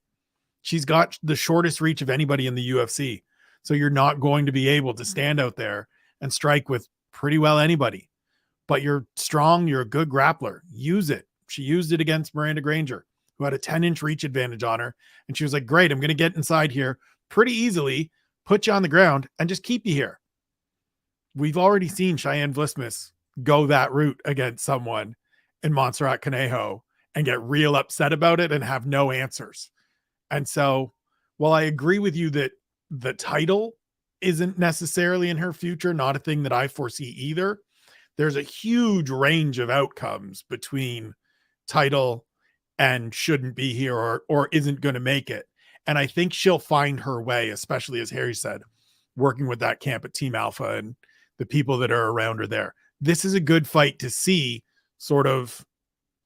She's got the shortest reach of anybody in the UFC. So you're not going to be able to stand out there and strike with pretty well anybody. But you're strong. You're a good grappler. Use it. She used it against Miranda Granger, who had a 10-inch reach advantage on her. And she was like, great, I'm going to get inside here pretty easily, put you on the ground, and just keep you here. we've already seen Cheyenne Vlismas go that route against someone in Montserrat Conejo and get real upset about it and have no answers. And so while I agree with you that the title isn't necessarily in her future, not a thing that I foresee either, there's a huge range of outcomes between title and shouldn't be here or isn't going to make it. And I think she'll find her way, especially as Harry said, working with that camp at Team Alpha and the people that are around her there. This is a good fight to see sort of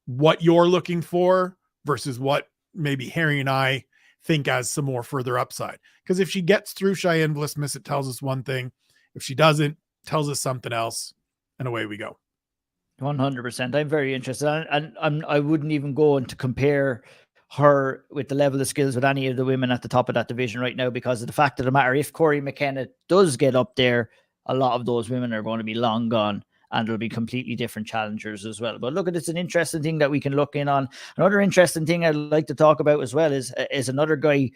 what you're looking for versus what maybe Harry and I think as some more further upside. Because if she gets through Cheyenne Vlismas, it tells us one thing. If she doesn't, tells us something else, and away we go. 100%. I'm very interested. And I wouldn't even go on to compare her with the level of skills with any of the women at the top of that division right now, because of the fact of the matter, if Corey McKenna does get up there, a lot of those women are going to be long gone, and there'll be completely different challengers as well. But look, it's an interesting thing that we can look in on. Another interesting thing I'd like to talk about as well is another guy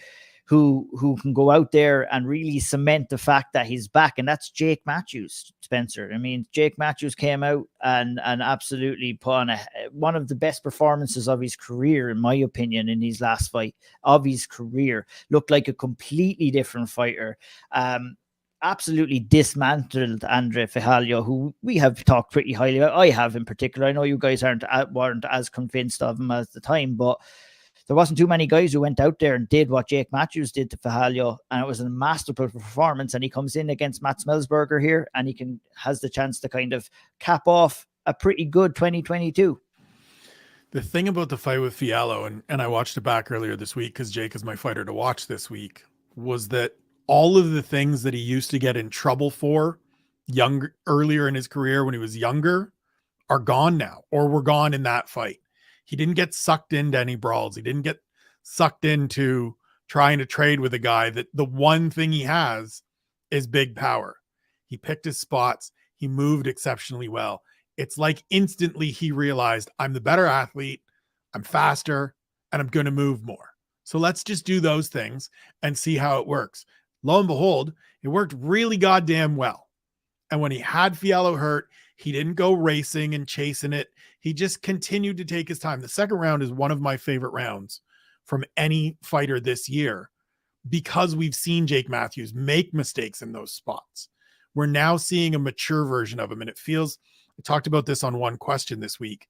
who can go out there and really cement the fact that he's back, and that's Jake Matthews, Spencer. I mean, Jake Matthews came out and absolutely put on one of the best performances of his career, in my opinion, in his last fight of his career. Looked like a completely different fighter. Absolutely dismantled Andre Fijallo, who we have talked pretty highly about. I have in particular. I know you guys weren't as convinced of him at the time, but there wasn't too many guys who went out there and did what Jake Matthews did to Fijallo, and it was a masterful performance. And he comes in against Matt Smelsberger here, and he has the chance to kind of cap off a pretty good 2022. The thing about the fight with Fiallo, and I watched it back earlier this week because Jake is my fighter to watch this week, was that all of the things that he used to get in trouble for earlier in his career when he was younger are gone now, or were gone in that fight. He didn't get sucked into any brawls. He didn't get sucked into trying to trade with a guy that the one thing he has is big power. He picked his spots. He moved exceptionally well. It's like instantly he realized, I'm the better athlete, I'm faster, and I'm going to move more. So let's just do those things and see how it works. Lo and behold, it worked really goddamn well. And when he had Fiallo hurt, he didn't go racing and chasing it. He just continued to take his time. The second round is one of my favorite rounds from any fighter this year because we've seen Jake Matthews make mistakes in those spots. We're now seeing a mature version of him. And it feels, I talked about this on One Question this week.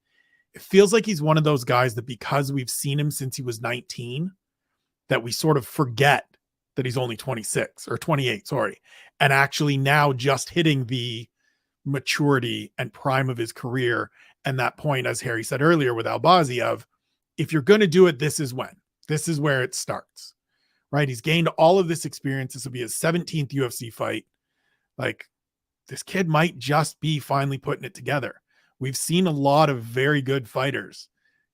It feels like he's one of those guys that because we've seen him since he was 19, that we sort of forget that he's only 26 or 28, sorry. And actually now just hitting the maturity and prime of his career. And that point, as Harry said earlier with Albazi, of if you're going to do it, this is where it starts, right? He's gained all of this experience. This will be his 17th UFC fight. Like, this kid might just be finally putting it together. We've seen a lot of very good fighters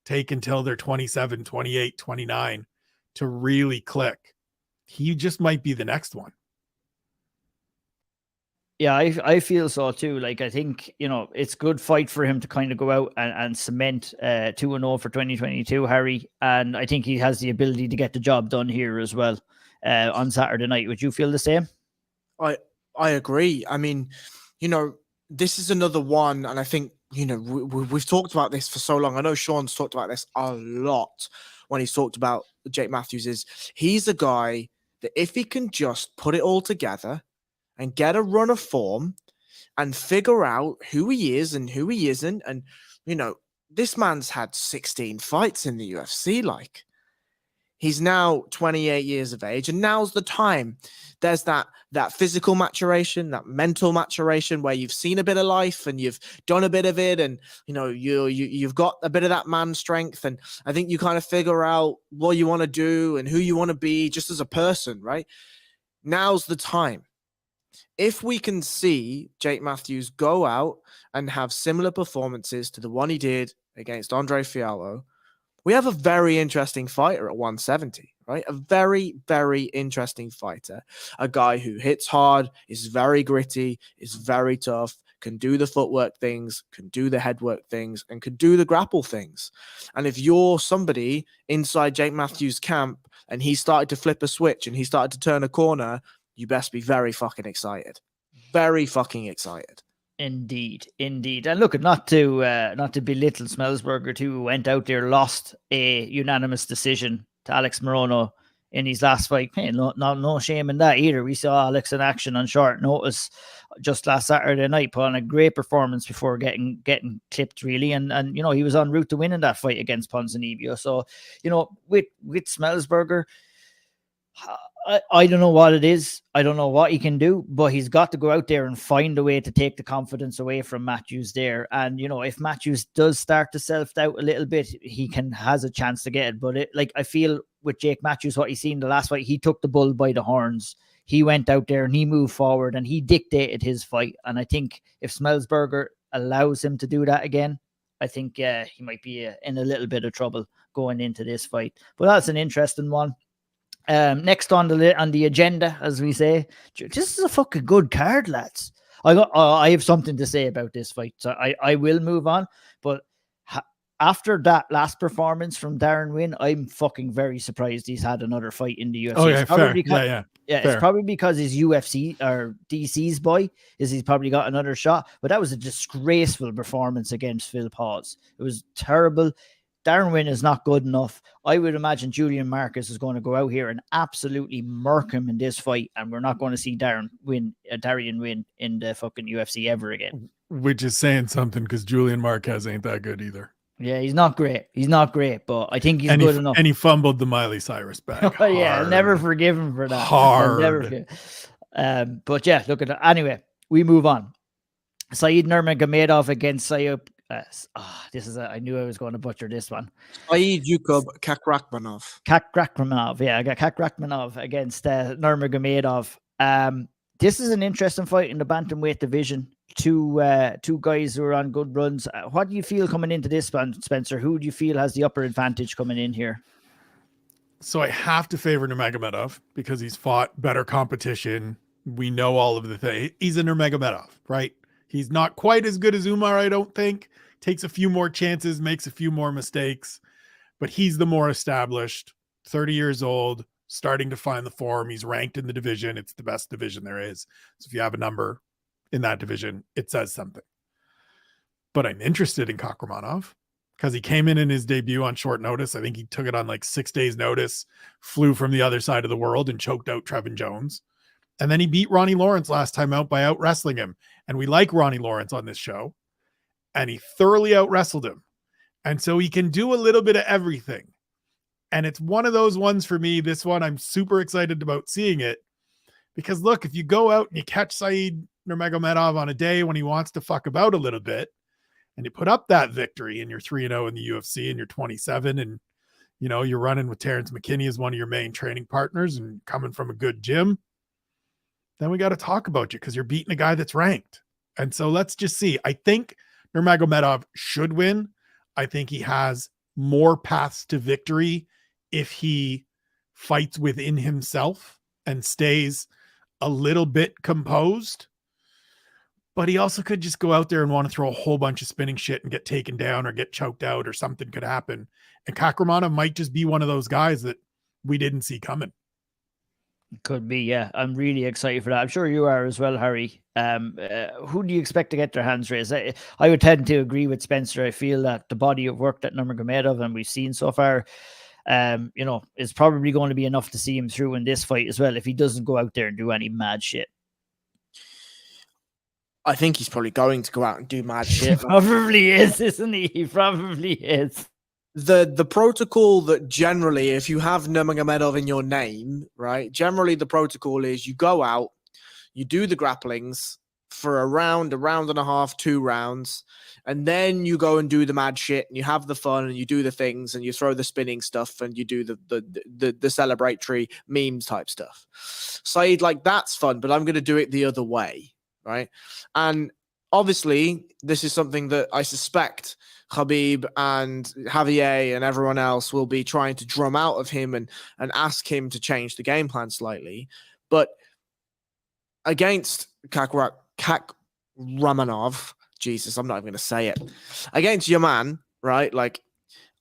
take until they're 27, 28, 29 to really click. He just might be the next one. Yeah, I feel so too. Like, I think, it's good fight for him to kind of go out and cement 2-0 for 2022, Harry. And I think he has the ability to get the job done here as well on Saturday night. Would you feel the same? I agree. I mean, this is another one. And I think, we've talked about this for so long. I know Sean's talked about this a lot when he's talked about Jake Matthews. He's a guy that if he can just put it all together and get a run of form and figure out who he is and who he isn't. And, this man's had 16 fights in the UFC. Like, he's now 28 years of age, and now's the time. There's that physical maturation, that mental maturation where you've seen a bit of life and you've done a bit of it. And, you've got a bit of that man strength. And I think you kind of figure out what you want to do and who you want to be just as a person, right? Now's the time. If we can see Jake Matthews go out and have similar performances to the one he did against Andre Fiallo, we have a very interesting fighter at 170, right? A very, very interesting fighter. A guy who hits hard, is very gritty, is very tough, can do the footwork things, can do the headwork things, and can do the grapple things. And if you're somebody inside Jake Matthews' camp and he started to flip a switch and he started to turn a corner, you best be very fucking excited. very fucking excited. Indeed. And look, not to belittle Smellsberger too, who went out there, lost a unanimous decision to Alex Morono in his last fight. Hey, no shame in that either. We saw Alex in action on short notice just last Saturday night, put on a great performance before getting clipped, really. And he was en route to winning that fight against Ponzinibbio. So, with Smellsberger, I don't know what it is. I don't know what he can do, but he's got to go out there and find a way to take the confidence away from Matthews there. And, if Matthews does start to self-doubt a little bit, he has a chance to get it. But I feel with Jake Matthews, what he's seen the last fight, he took the bull by the horns. He went out there and he moved forward and he dictated his fight. And I think if Smellsberger allows him to do that again, I think he might be in a little bit of trouble going into this fight. But that's an interesting one. Next on the agenda, as we say, this is a fucking good card, lads. I have something to say about this fight, so I will move on. But after that last performance from Darren Wynn, I'm fucking very surprised he's had another fight in the UFC. Oh yeah, fair. Yeah. It's probably because his UFC or DC's boy he's probably got another shot. But that was a disgraceful performance against Phil Paz. It was terrible. Darren Wynn is not good enough. I would imagine Julian Marcus is going to go out here and absolutely murk him in this fight, and we're not going to see Darian Wynn in the fucking UFC ever again. Which is saying something, because Julian Marquez ain't that good either. Yeah, he's not great. But I think he's good enough. And he fumbled the Miley Cyrus bag. Yeah, I'll never forgive him for that. Hard. But yeah, look at that. Anyway, we move on. Said Nurmagomedov against Sayub. I knew I was going to butcher this one. Said Yukub Kakrakhmanov. Yeah, I got Kakrakhmanov against Nurmagomedov. This is an interesting fight in the bantamweight division. Two guys who are on good runs. What do you feel coming into this, Spencer? Who do you feel has the upper advantage coming in here? So I have to favor Nurmagomedov because he's fought better competition. We know all of the things. He's a Nurmagomedov, right? He's not quite as good as Umar, I don't think. Takes a few more chances, makes a few more mistakes, but he's the more established, 30 years old, starting to find the form. He's ranked in the division. It's the best division there is. So if you have a number in that division, it says something. But I'm interested in Kakramanov because he came in his debut on short notice. I think he took it on like 6 days notice, flew from the other side of the world and choked out Trevin Jones. And then he beat Ronnie Lawrence last time out by out wrestling him. And we like Ronnie Lawrence on this show. And he thoroughly out wrestled him. And so he can do a little bit of everything. And it's one of those ones for me. This one, I'm super excited about seeing it. Because look, if you go out and you catch Said Nurmagomedov on a day when he wants to fuck about a little bit, and you put up that victory and you're 3-0 in the UFC and you're 27 and you're running with Terrence McKinney as one of your main training partners and coming from a good gym, then we got to talk about you because you're beating a guy that's ranked. And so let's just see. I think Nurmagomedov should win. I think he has more paths to victory if he fights within himself and stays a little bit composed. But he also could just go out there and want to throw a whole bunch of spinning shit and get taken down or get choked out or something could happen. And Kakramanov might just be one of those guys that we didn't see coming. Could be, yeah. I'm really excited for that. I'm sure you are as well, Harry. Who do you expect to get their hands raised? I would tend to agree with Spencer. I feel that the body of work that Nurmagomedov and we've seen so far, is probably going to be enough to see him through in this fight as well if he doesn't go out there and do any mad shit. I think he's probably going to go out and do mad shit. Probably is, isn't he? He probably is. The protocol that generally, if you have Nurmagomedov in your name, right? Generally, the protocol is you go out, you do the grapplings for a round and a half, 2 rounds, and then you go and do the mad shit, and you have the fun, and you do the things, and you throw the spinning stuff, and you do the celebratory memes type stuff. Said, that's fun, but I'm going to do it the other way, right? And obviously, this is something that I suspect Khabib and Javier and everyone else will be trying to drum out of him and ask him to change the game plan slightly. But against Kakramanov, Jesus, I'm not even going to say it. Against your man, right?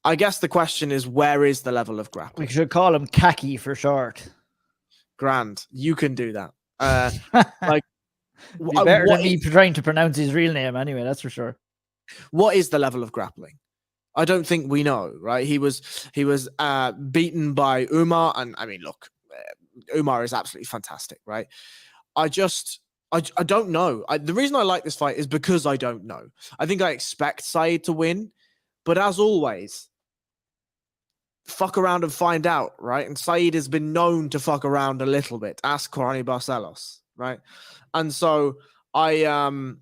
I guess the question is, where is the level of grappling? We should call him Kaki for short. Grand. You can do that. Be better what than me trying to pronounce his real name anyway, that's for sure. what is the level of grappling? I don't think we know, right? He was beaten by Umar, and I mean, look, Umar is absolutely fantastic, right? I don't know. The reason I like this fight is because I don't know. I think I expect Saeed to win, but as always, fuck around and find out, right? And Saeed has been known to fuck around a little bit. Ask Corani Barcelos, right? And so I'm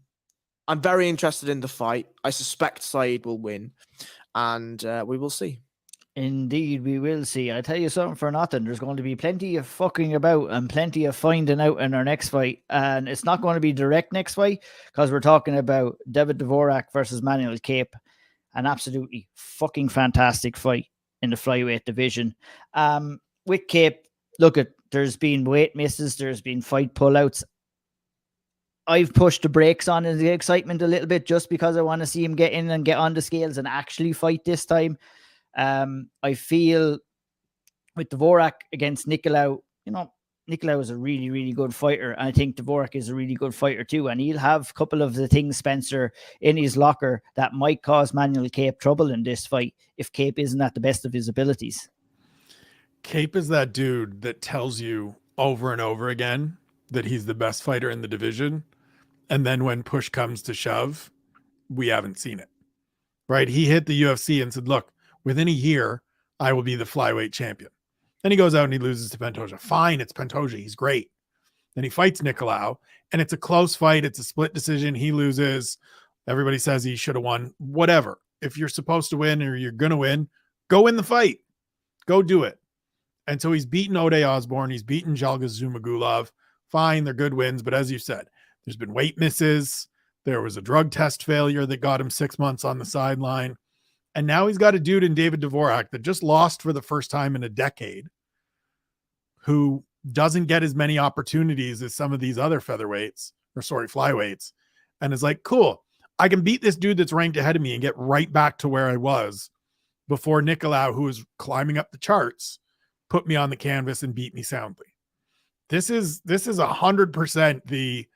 very interested in the fight. I suspect Saeed will win, and we will see. Indeed, we will see. I tell you something for nothing. There's going to be plenty of fucking about and plenty of finding out in our next fight. And it's not going to be direct next fight because we're talking about David Dvorak versus Manuel Cape. An absolutely fucking fantastic fight in the flyweight division. With Cape, there's been weight misses, there's been fight pullouts. I've pushed the brakes on the excitement a little bit just because I want to see him get in and get on the scales and actually fight this time. I feel with Dvorak against Nicolau, Nicolau is a really, really good fighter. And I think Dvorak is a really good fighter too. And he'll have a couple of the things, Spencer, in his locker that might cause Manuel Cape trouble in this fight if Cape isn't at the best of his abilities. Cape is that dude that tells you over and over again that he's the best fighter in the division. And then when push comes to shove, we haven't seen it. Right? He hit the UFC and said, look, within a year, I will be the flyweight champion. Then he goes out and he loses to Pantoja. Fine, it's Pantoja. He's great. Then he fights Nicolau, and it's a close fight. It's a split decision. He loses. Everybody says he should have won. Whatever. If you're supposed to win or you're going to win, go win the fight. Go do it. And so he's beaten Ode Osborne. He's beaten Jalga Zumagulov. Fine, they're good wins. But as you said, there's been weight misses. There was a drug test failure that got him 6 months on the sideline. And now he's got a dude in David Dvorak that just lost for the first time in a decade, who doesn't get as many opportunities as some of these other flyweights, and is like, cool, I can beat this dude that's ranked ahead of me and get right back to where I was before Nicolau, who was climbing up the charts, put me on the canvas and beat me soundly. This is 100% the,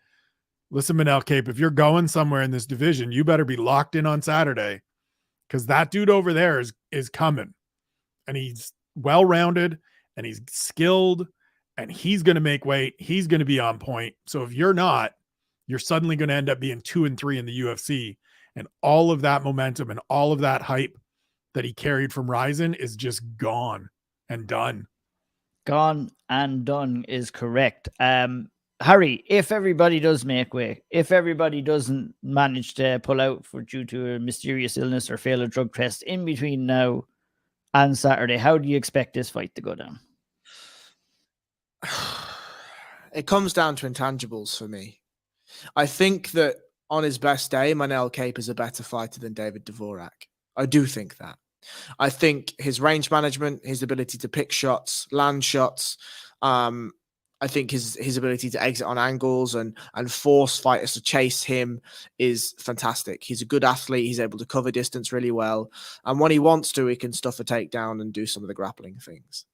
listen, Manel Cape, if you're going somewhere in this division, you better be locked in on Saturday, because that dude over there is coming, and he's well-rounded and he's skilled and he's going to make weight. He's going to be on point. So if you're not, you're suddenly going to end up being 2-3 in the UFC, and all of that momentum and all of that hype that he carried from Ryzen is just gone and done. Gone and done is correct. Harry, if everybody does make weight, if everybody doesn't manage to pull out due to a mysterious illness or fail a drug test in between now and Saturday, how do you expect this fight to go down? It comes down to intangibles for me. I think that on his best day, Manel Cape is a better fighter than David Dvorak. I do think that. I think his range management, his ability to pick shots, land shots, I think his ability to exit on angles and force fighters to chase him is fantastic. He's a good athlete. He's able to cover distance really well. And when he wants to, he can stuff a takedown and do some of the grappling things.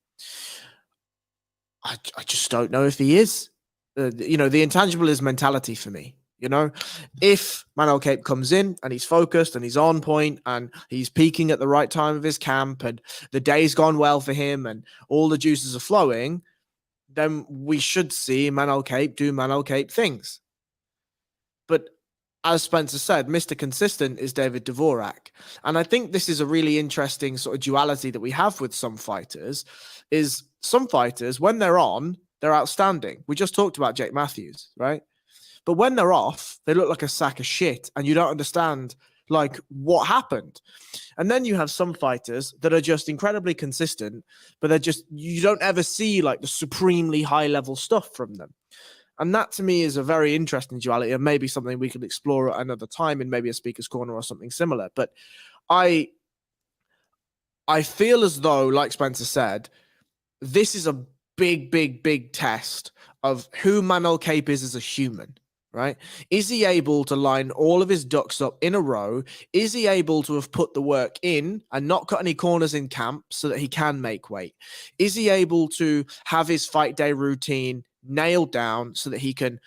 I just don't know if he is. The intangible is mentality for me. If Manuel Cape comes in and he's focused and he's on point and he's peaking at the right time of his camp and the day's gone well for him and all the juices are flowing, then we should see Manuel Cape do Manuel Cape things. But as Spencer said, Mr. Consistent is David Dvorak. And I think this is a really interesting sort of duality that we have with some fighters, is some fighters, when they're on, they're outstanding. We just talked about Jake Matthews, right? But when they're off, they look like a sack of shit and you don't understand what happened. And then you have some fighters that are just incredibly consistent, but you don't ever see the supremely high level stuff from them. And that to me is a very interesting duality, and maybe something we could explore at another time in maybe a speaker's corner or something similar. But I feel as though, like Spencer said, this is a big, big, big test of who Manuel Cape is as a human. Right? Is he able to line all of his ducks up in a row? Is he able to have put the work in and not cut any corners in camp so that he can make weight? Is he able to have his fight day routine nailed down so that he can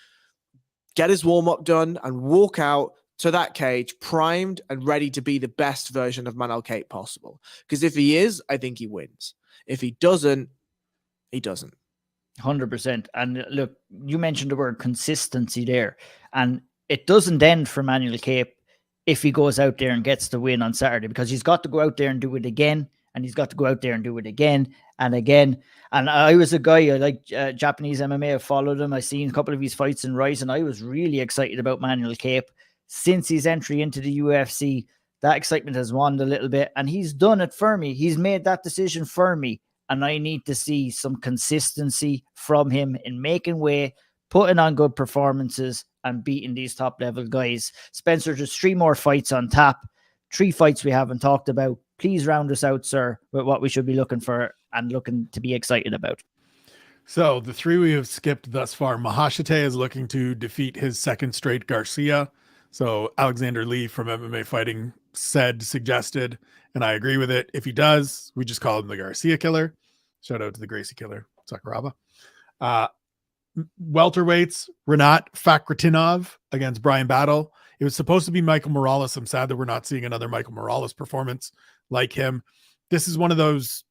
get his warm-up done, and walk out to that cage primed and ready to be the best version of Manel Kape possible. Because if he is, I think he wins. If he doesn't, he doesn't. 100%. And look, you mentioned the word consistency there, and it doesn't end for Manuel Kape if he goes out there and gets the win on Saturday, because he's got to go out there and do it again, and he's got to go out there and do it again and again. And I was a guy, I like Japanese MMA. I followed him. I seen a couple of his fights in Rise, and I was really excited about Manuel Kape. Since his entry into the UFC, that excitement has waned a little bit, and he's done it for me. He's made that decision for me, and I need to see some consistency from him in making way, putting on good performances, and beating these top-level guys. Spencer, just 3 more fights on tap. 3 fights we haven't talked about. Please round us out, sir, with what we should be looking for and looking to be excited about. So the 3 we have skipped thus far, Mahashite is looking to defeat his 2nd straight Garcia. So Alexander Lee from MMA Fighting suggested, and I agree with it. If he does, we just call him the Garcia Killer. Shout out to the Gracie Killer, Sakuraba. Welterweights, Renat Fakhratinov against Brian Battle. It was supposed to be Michael Morales. I'm sad that we're not seeing another Michael Morales performance like him. This is one of those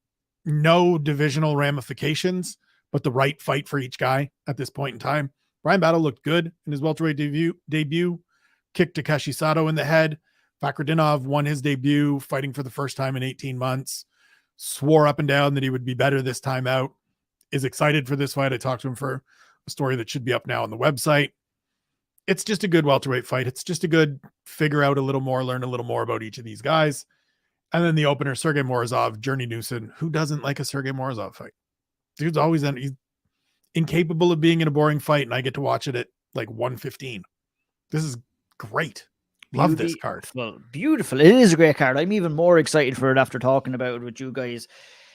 no divisional ramifications, but the right fight for each guy at this point in time. Brian Battle looked good in his welterweight debut, kicked Takeshi Sato in the head. Fakhratinov won his debut, fighting for the first time in 18 months, swore up and down that he would be better this time out, is excited for this fight. I talked to him for a story that should be up now on the website. It's just a good welterweight fight. It's just a good figure out a little more, learn a little more about each of these guys. And then the opener, Sergey Morozov, Journey Newson. Who doesn't like a Sergey Morozov fight? Dude's always he's incapable of being in a boring fight, and I get to watch it at like 1:15. This is great. Love this card. Beautiful. It is a great card. I'm even more excited for it after talking about it with you guys.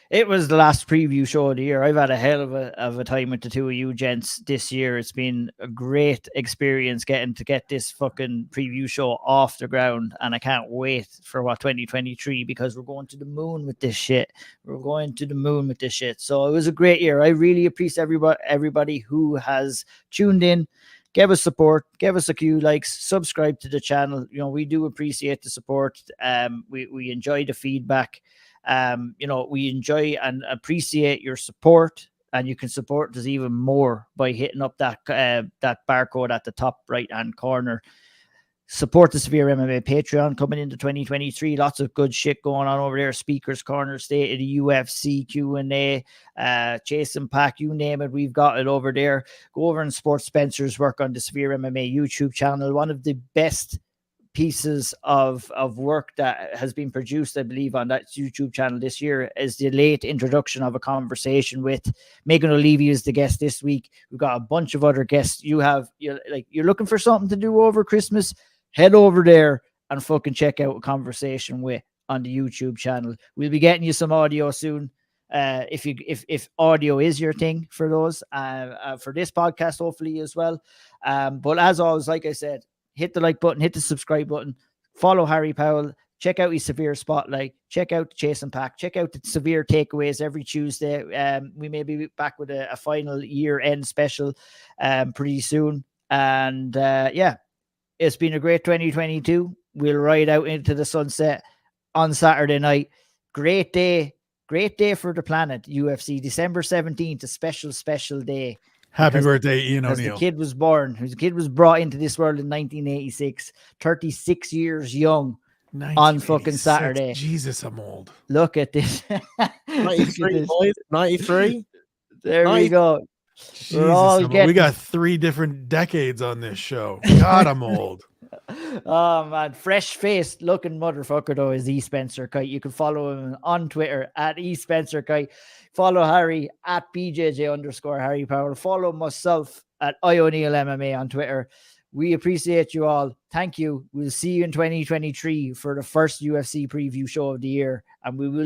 It was the last preview show of the year. I've had a hell of a time with the 2 of you gents this year. It's been a great experience getting to get this fucking preview show off the ground, and I can't wait for 2023, because we're going to the moon with this shit. We're going to the moon with this shit. So it was a great year. I really appreciate everybody who has tuned in. Give us support, give us a few likes, subscribe to the channel. You know, we do appreciate the support. We enjoy the feedback. We enjoy and appreciate your support, and you can support us even more by hitting up that barcode at the top right hand corner. Support the SevereMMA Patreon coming into 2023. Lots of good shit going on over there. Speakers Corner, State of the UFC, Q&A, Chasing Pack, you name it, we've got it over there. Go over and support Spencer's work on the SevereMMA YouTube channel. One of the best pieces of work that has been produced, I believe, on that YouTube channel this year is the late introduction of a conversation with Megan O'Leary as the guest this week. We've got a bunch of other guests. You're looking for something to do over Christmas, head over there and fucking check out a conversation with on the YouTube channel. We'll be getting you some audio soon. If audio is your thing for those, for this podcast, hopefully as well. But as always, like I said, hit the like button, hit the subscribe button, follow Harry Powell, check out his Severe Spotlight, check out the Chasing Pack, check out the Severe Takeaways every Tuesday. We may be back with a final year-end special pretty soon. And it's been a great 2022. We'll ride out into the sunset on Saturday night. Great day for the planet, UFC. December 17th, a special day. Happy birthday, Ian O'Neill. The kid was born. His kid was brought into this world in 1986, 36 years young on fucking Saturday. Jesus, I'm old. Look at this. 93, boys. 93. There we go. Jesus, we got 3 different decades on this show. God, I'm old. Oh man, fresh faced looking motherfucker though is E Spencer Kite. You can follow him on Twitter at E Spencer Kite. Follow Harry at BJJ_Harry Powell. Follow myself at O'Neill MMA on Twitter. We appreciate you all. Thank you. We'll see you in 2023 for the first UFC preview show of the year, and we will be